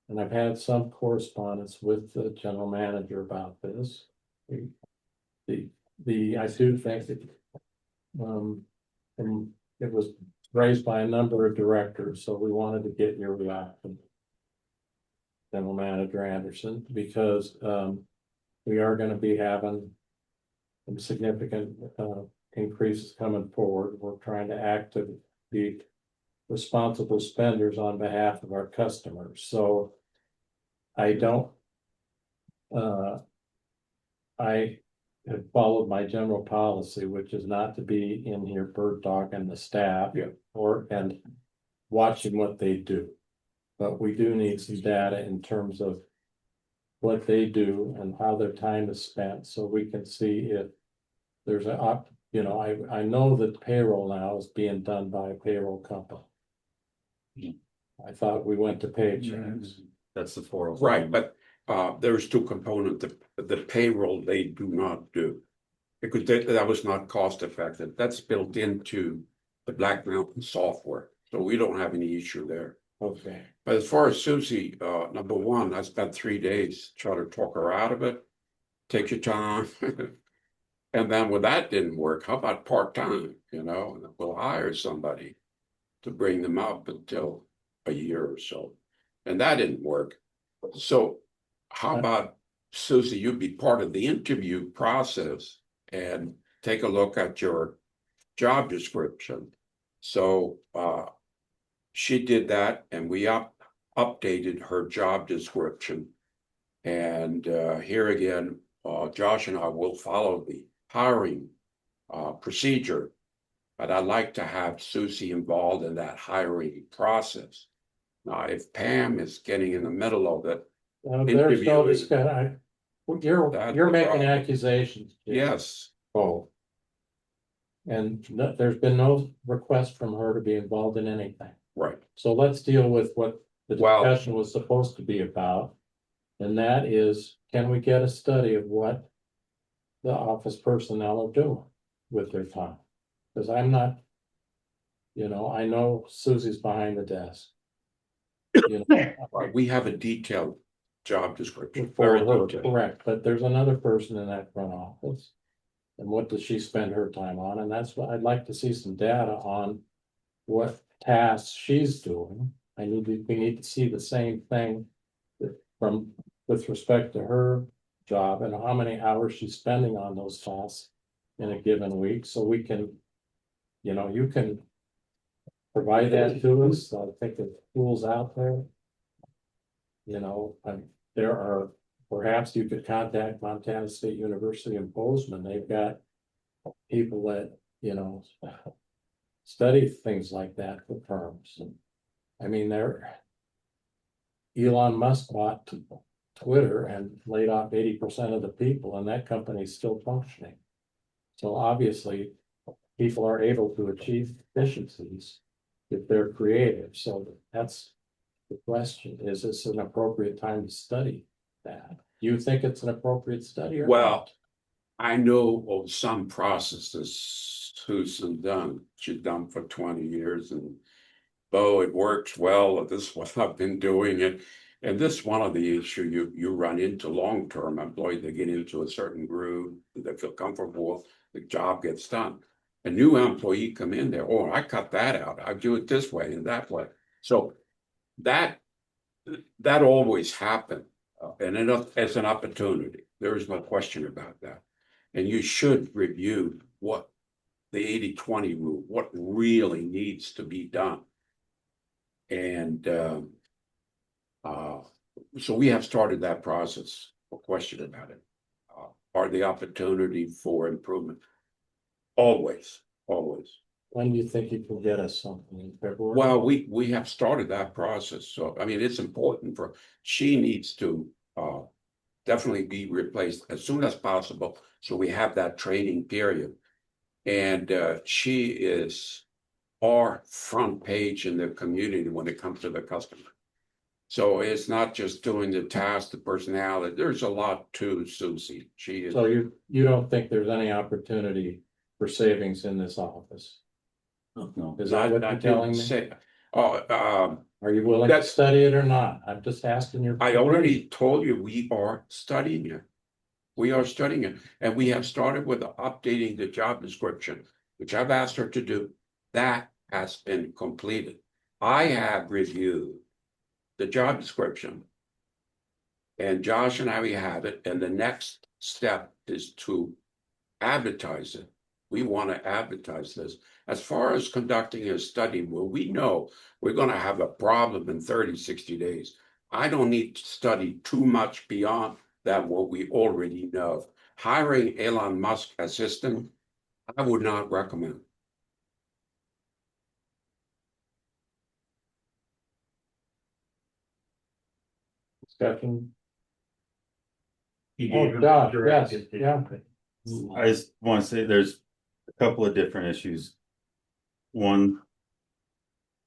A: and I've had some correspondence with the general manager about this. I do think that and it was raised by a number of directors, so we wanted to get your reaction, General Manager Anderson, because we are going to be having some significant increases coming forward. We're trying to act to be responsible spenders on behalf of our customers. So I have followed my general policy, which is not to be in here bird dogging the staff and watching what they do. But we do need some data in terms of what they do and how their time is spent, so we can see if there's I know that payroll now is being done by a payroll company. I thought we went to Paychex.
N: That's the 401.
M: Right, but there's two components. The payroll they do not do, because that was not cost effective. That's built into the Black Mountain software, so we don't have any issue there.
A: Okay.
M: But as far as Susie, number one, I spent 3 days trying to talk her out of it. Take your time. And then when that didn't work, how about part-time? You know, we'll hire somebody to bring them up until a year or so. And that didn't work. So how about, Susie, you be part of the interview process and take a look at your job description. So she did that, and we updated her job description. And here again, Josh and I will follow the hiring procedure, but I'd like to have Susie involved in that hiring process. Now, if Pam is getting in the middle of it,
A: there's no discussion. You're making accusations. Jim.
M: Yes.
A: Oh. And there's been no request from her to be involved in anything.
M: Right.
A: So let's deal with what the discussion was supposed to be about. And that is, can we get a study of what the office personnel are doing with their time? Because I'm not, I know Susie's behind the desk.
M: We have a detailed job description.
A: For her, correct, but there's another person in that front office. And what does she spend her time on? And that's what I'd like to see, some data on what tasks she's doing. We need to see the same thing with respect to her job and how many hours she's spending on those tasks in a given week, so we can, you can provide that to us. I think the tools out there. There are, perhaps you could contact Montana State University in Bozeman. They've got people that, study things like that for firms. And I mean, Elon Musk bought Twitter and laid off 80% of the people, and that company's still functioning. So obviously, people are able to achieve efficiencies if they're creative. So that's the question. Is this an appropriate time to study that? Do you think it's an appropriate study or
M: Well,
A: not?
M: I know of some processes Susan done, she's done for 20 years and it works well, this is what I've been doing it. And this one of the issue you run into long-term employees, they get into a certain groove, they feel comfortable, the job gets done. A new employee come in there, oh, I cut that out, I do it this way and that way. So that always happened. And as an opportunity, there is no question about that. And you should review what the 80-20 rule, what really needs to be done. And so we have started that process, no question about it. Are the opportunity for improvement? Always.
A: When do you think you can get us something in February?
M: Well, we have started that process. So, I mean, it's important she needs to definitely be replaced as soon as possible. So we have that training period. And she is our front page in the community when it comes to the customer. So it's not just doing the task, the personality. There's a lot to Susie. She is.
A: So you don't think there's any opportunity for savings in this office?
M: No.
A: Is that what you're telling me? Are you willing to study it or not? I'm just asking your.
M: I already told you we are studying it. We are studying it, and we have started with updating the job description, which I've asked her to do. That has been completed. I have reviewed the job description, and Josh and I, we have it, and the next step is to advertise it. We want to advertise this. As far as conducting a study, well, we know we're going to have a problem in 30, 60 days. I don't need to study too much beyond that what we already know. Hiring Elon Musk assistant, I would not recommend.
A: Discussion.
L: Oh,
A: Josh, yes, yeah.
N: I just want to say there's a couple of different issues. One,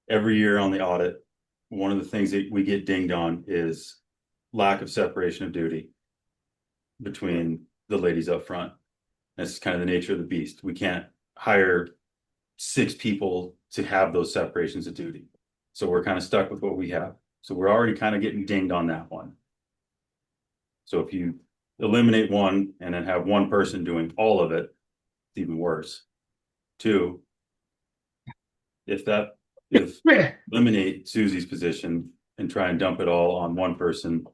N: every year on the audit, one of the things that we get dinged on is lack of separation of duty between the ladies up front. That's kind of the nature of the beast. We can't hire 6 people to have those separations of duty. So we're kind of stuck with what we have. So we're already kind of getting dinged on that one. So if you eliminate one and then have one person doing all of it, it's even worse. 2, if eliminate Susie's position and try and dump it all on one person,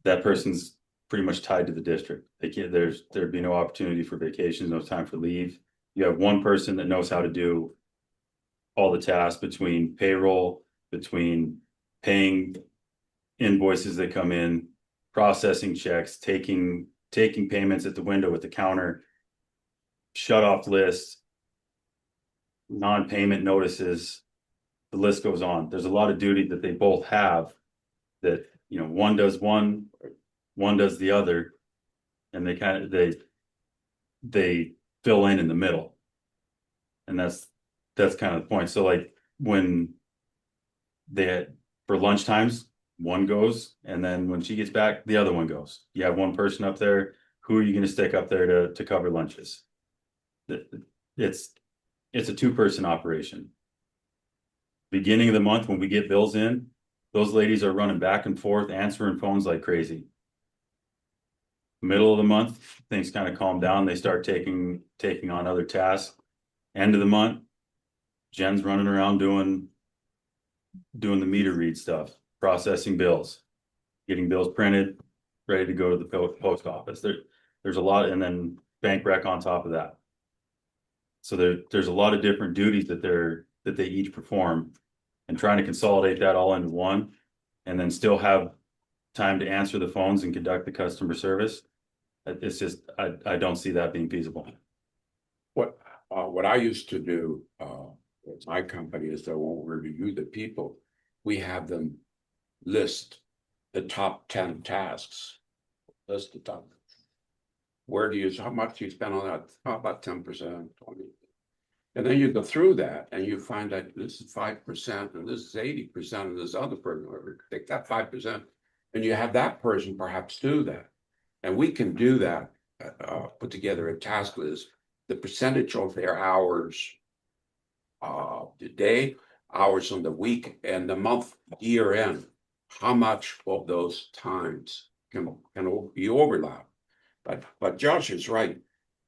N: that person's pretty much tied to the district. They can't, there'd be no opportunity for vacations, no time for leave. You have one person that knows how to do all the tasks between payroll, between paying invoices that come in, processing checks, taking payments at the window at the counter, shut off lists, non-payment notices, the list goes on. There's a lot of duty that they both have that, you know, one does one does the other, and they fill in the middle. And that's kind of the point. So like when for lunch times, one goes, and then when she gets back, the other one goes. You have one person up there. Who are you going to stick up there to cover lunches? It's a 2-person operation. Beginning of the month, when we get bills in, those ladies are running back and forth, answering phones like crazy. Middle of the month, things kind of calm down. They start taking on other tasks. End of the month, Jen's running around doing the meter read stuff, processing bills, getting bills printed, ready to go to the post office. There's a lot, and then bank rec on top of that. So there's a lot of different duties that they each perform, and trying to consolidate that all into one, and then still have time to answer the phones and conduct the customer service. It's just, I don't see that being feasible.
M: What I used to do with my company is that when we review the people, we have them list the top 10 tasks. List the top. Where do you, how much do you spend on that? Oh, about 10%, 20%. And then you go through that and you find that this is 5% and this is 80% of this other person, or take that 5%. And you have that person perhaps do that. And we can do that, put together a task list, the percentage of their hours, the day, hours on the week and the month, year end. How much of those times can be overlap? But Josh is right.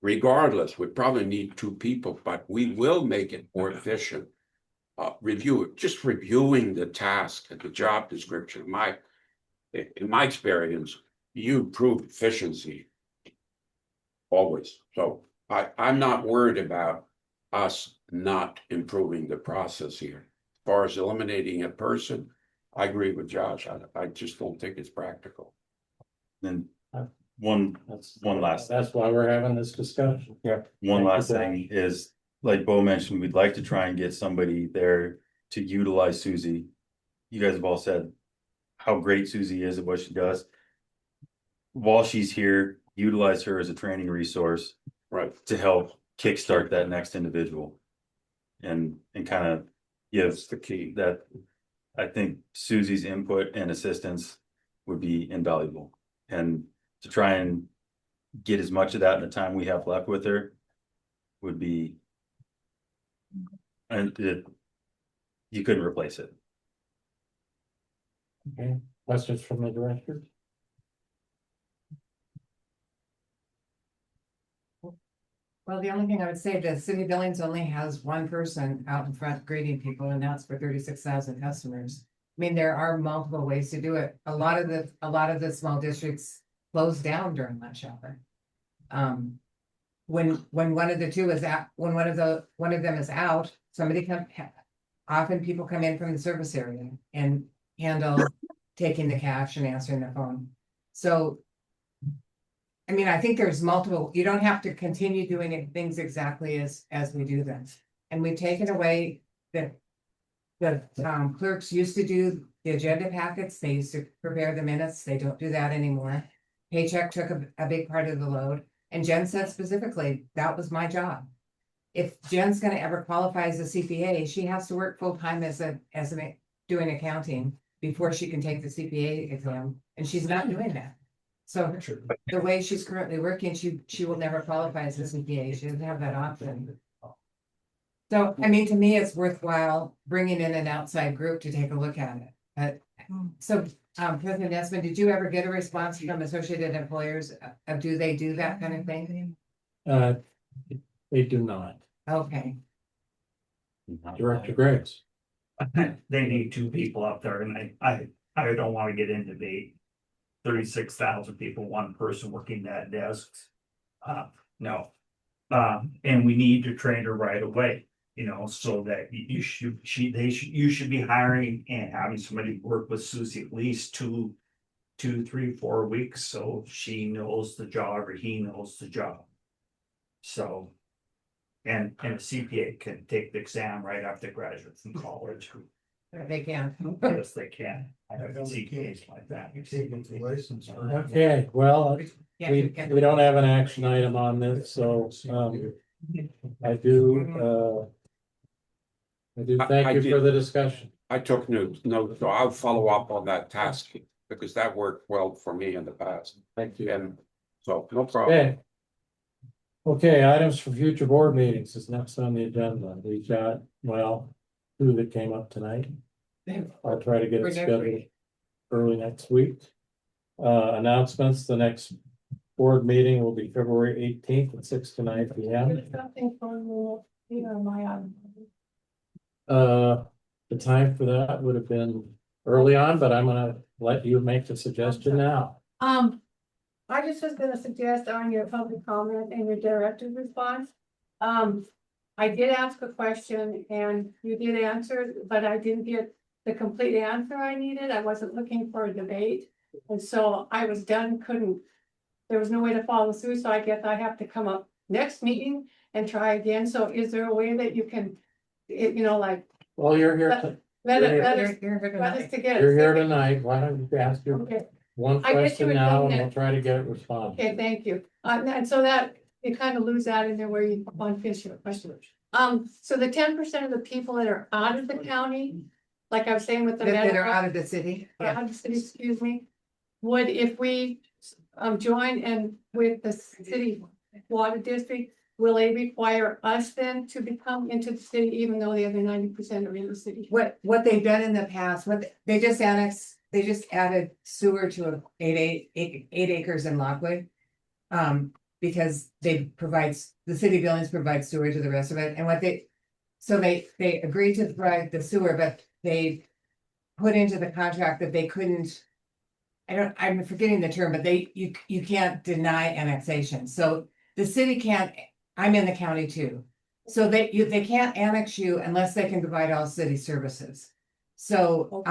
M: Regardless, we probably need 2 people, but we will make it more efficient. Just reviewing the task and the job description. In my experience, you improve efficiency always. So I'm not worried about us not improving the process here. As far as eliminating a person, I agree with Josh. I just don't think it's practical.
N: Then one last.
A: That's why we're having this discussion.
N: Yeah. One last thing is, like Bo mentioned, we'd like to try and get somebody there to utilize Susie. You guys have all said how great Susie is at what she does. While she's here, utilize her as a training resource,
M: right,
N: to help kickstart that next individual. And kind of gives
M: the key
N: that I think Susie's input and assistance would be invaluable. And to try and get as much of that in the time we have left with her would be, and you couldn't replace it.
A: Okay, questions from the director?
I: Well, the only thing I would say, the city of Billings only has one person out in front greeting people, and that's for 36,000 customers. I mean, there are multiple ways to do it. A lot of the small districts close down during lunch hour. When one of the two is out, when one of them is out, often people come in from the service area and handle taking the cash and answering the phone. So I mean, I think there's multiple, you don't have to continue doing things exactly as we do them. And we've taken away the clerks used to do the agenda packets. They used to prepare the minutes. They don't do that anymore. Paycheck took a big part of the load. And Jen said specifically, that was my job. If Jen's gonna ever qualify as a CPA, she has to work full-time doing accounting before she can take the CPA exam. And she's not doing that. So the way she's currently working, she will never qualify as a CPA. She doesn't have that option. So, I mean, to me, it's worthwhile bringing in an outside group to take a look at it. President Esmond, did you ever get a response from Associated Employers? Do they do that kind of thing?
A: They do not.
I: Okay.
A: Director Graves.
L: They need 2 people up there, and I don't want to get into debate. 36,000 people, one person working that desk. No. And we need to train her right away, so that you should be hiring and having somebody work with Susie at least 2, 3, 4 weeks, so she knows the job or he knows the job. So, and a CPA can take the exam right after they graduate from college.
I: They can.
L: Yes, they can. I haven't seen cases like that.
A: Okay, well, we don't have an action item on this, so I do thank you for the discussion.
M: I took notes, so I'll follow up on that task because that worked well for me in the past.
A: Thank you.
M: And so no problem.
A: Okay, items for future board meetings is next on the agenda. We've got, 2 that came up tonight. I'll try to get it scheduled early next week. Announcements, the next board meeting will be February 18th at 6 to 9 p.m.
H: Something for my
A: The time for that would have been early on, but I'm gonna let you make the suggestion now.
H: I just was gonna suggest on your public comment and your director's response. I did ask a question and you did answer, but I didn't get the complete answer I needed. I wasn't looking for a debate. And so I was done, there was no way to follow through, so I guess I have to come up next meeting and try again. So is there a way that you can, like.
A: Well, you're here,
H: Let
A: You're
H: us,
I: You're here
H: let us
I: tonight.
H: to get
A: You're here
H: it.
A: tonight, why don't you ask your
H: Okay,
A: one
H: I guess you
A: question
H: were
A: now
H: saying
A: and
H: that-
A: we'll try to get it responded.
H: okay, thank you. And so that, you kind of lose that in there where you want to finish your question. So the 10% of the people that are out of the county, like I was saying with the
I: That are
H: medical.
I: out of the city.
H: Out of the city, excuse me, would if we join and with the city water district, will they require us then to become into the city, even though the other 90% are in the city?
I: What they've done in the past, they just added sewer to 8 acres in Lockwood. Because the city buildings provide sewer to the rest of it, and they agreed to provide the sewer, but they put into the contract that they couldn't. I'm forgetting the term, but you can't deny annexation, so the city can't, I'm in the county too. So they can't annex you unless they can provide all city services. So,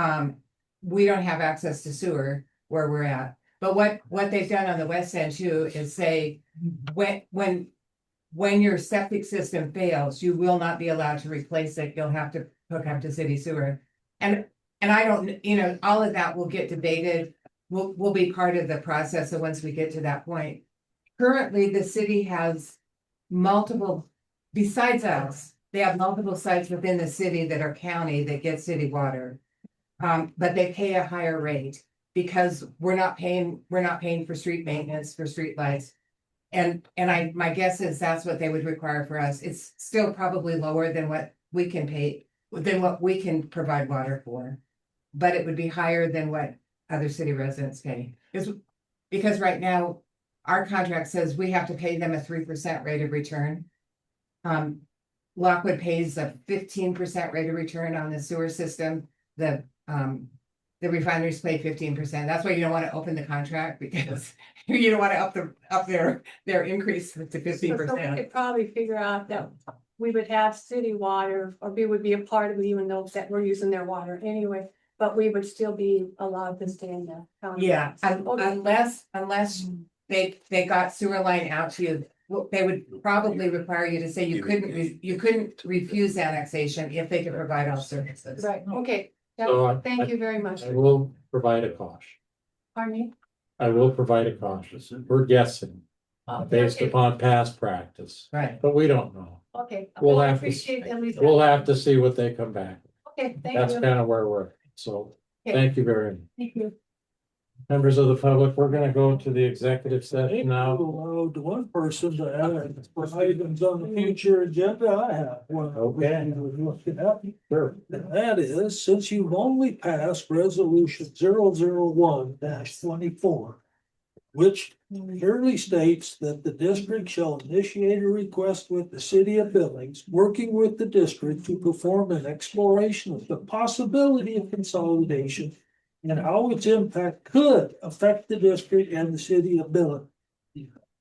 I: we don't have access to sewer where we're at. But what they've done on the west end too is say, when your septic system fails, you will not be allowed to replace it. You'll have to hook up to city sewer. And I don't, all of that will get debated. Will be part of the process. So once we get to that point, currently the city has multiple, besides us, they have multiple sites within the city that are county that get city water. But they pay a higher rate because we're not paying for street maintenance, for street lights. And my guess is that's what they would require for us. It's still probably lower than what we can pay, than what we can provide water for. But it would be higher than what other city residents pay. Because right now, our contract says we have to pay them a 3% rate of return. Lockwood pays a 15% rate of return on the sewer system. The refineries pay 15%. That's why you don't want to open the contract, because you don't want to up their increase to 15%.
H: So we could probably figure out that we would have city water, or we would be a part of it, even though that we're using their water anyway, but we would still be allowed to stay in the county.
I: Yeah,
H: Okay.
I: unless they got sewer line out to you, they would probably require you to say you couldn't refuse annexation if they could provide all services.
H: Right, okay. Yeah,
A: So
H: thank you very much.
A: I will provide a caution.
H: Pardon me?
A: I will provide a caution. We're guessing based
H: Okay.
A: upon past practice,
I: Right.
A: but we don't know.
H: Okay.
A: We'll
H: Well, I
A: have to,
H: appreciate at least.
A: we'll have to see what they come back.
H: Okay, thank
A: That's
H: you.
A: kind of where we're, at. So
H: Okay.
A: thank you very much.
H: Thank you.
A: Members of the public, we're gonna go to the executive session now.
F: Allowed one person to add for items on the future agenda. I have one.
A: Okay. Sure.
F: And that is, since you've only passed resolution 001-24, which clearly states that the district shall initiate a request with the city of Billings, working with the district to perform an exploration of the possibility of consolidation and how its impact could affect the district and the city of Billings.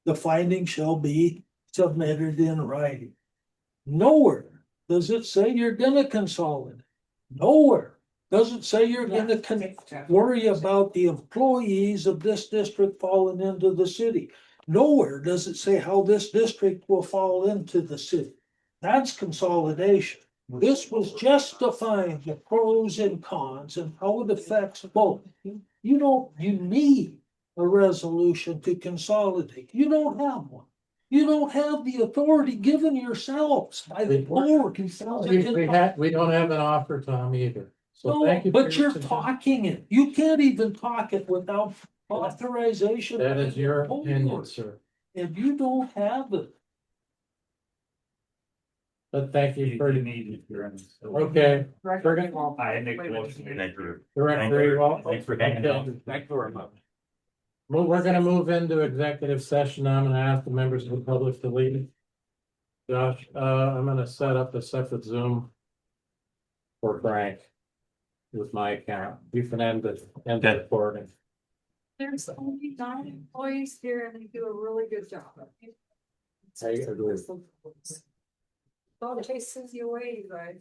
F: The findings shall be submitted in writing. Nowhere does it say you're gonna consolidate. Nowhere does it say you're gonna worry about the employees of this district falling into the city. Nowhere does it say how this district will fall into the city. That's consolidation. This was just defining the pros and cons and how it affects both. You need a resolution to consolidate. You don't have one. You don't have the authority given yourselves by the board.
A: We don't have an offer, Tom, either. So thank you.
F: But you're talking it. You can't even talk it without authorization.
A: That is your
F: by the
A: opinion,
F: board.
A: sir.
F: And you don't have it.
A: But thank you for
L: You need it, you're in.
A: Okay.
L: I make a motion. Thank you.
A: Director Ewald.
L: Thanks for hanging out.
A: Thank you very much. Well, we're gonna move into executive session. I'm gonna ask the members of the public to leave. Josh, I'm gonna set up a separate Zoom for Frank with my account. You can end the recording.
G: There's only 9 employees here and they do a really good job.
A: I agree.
G: Well, it chases you away, you guys.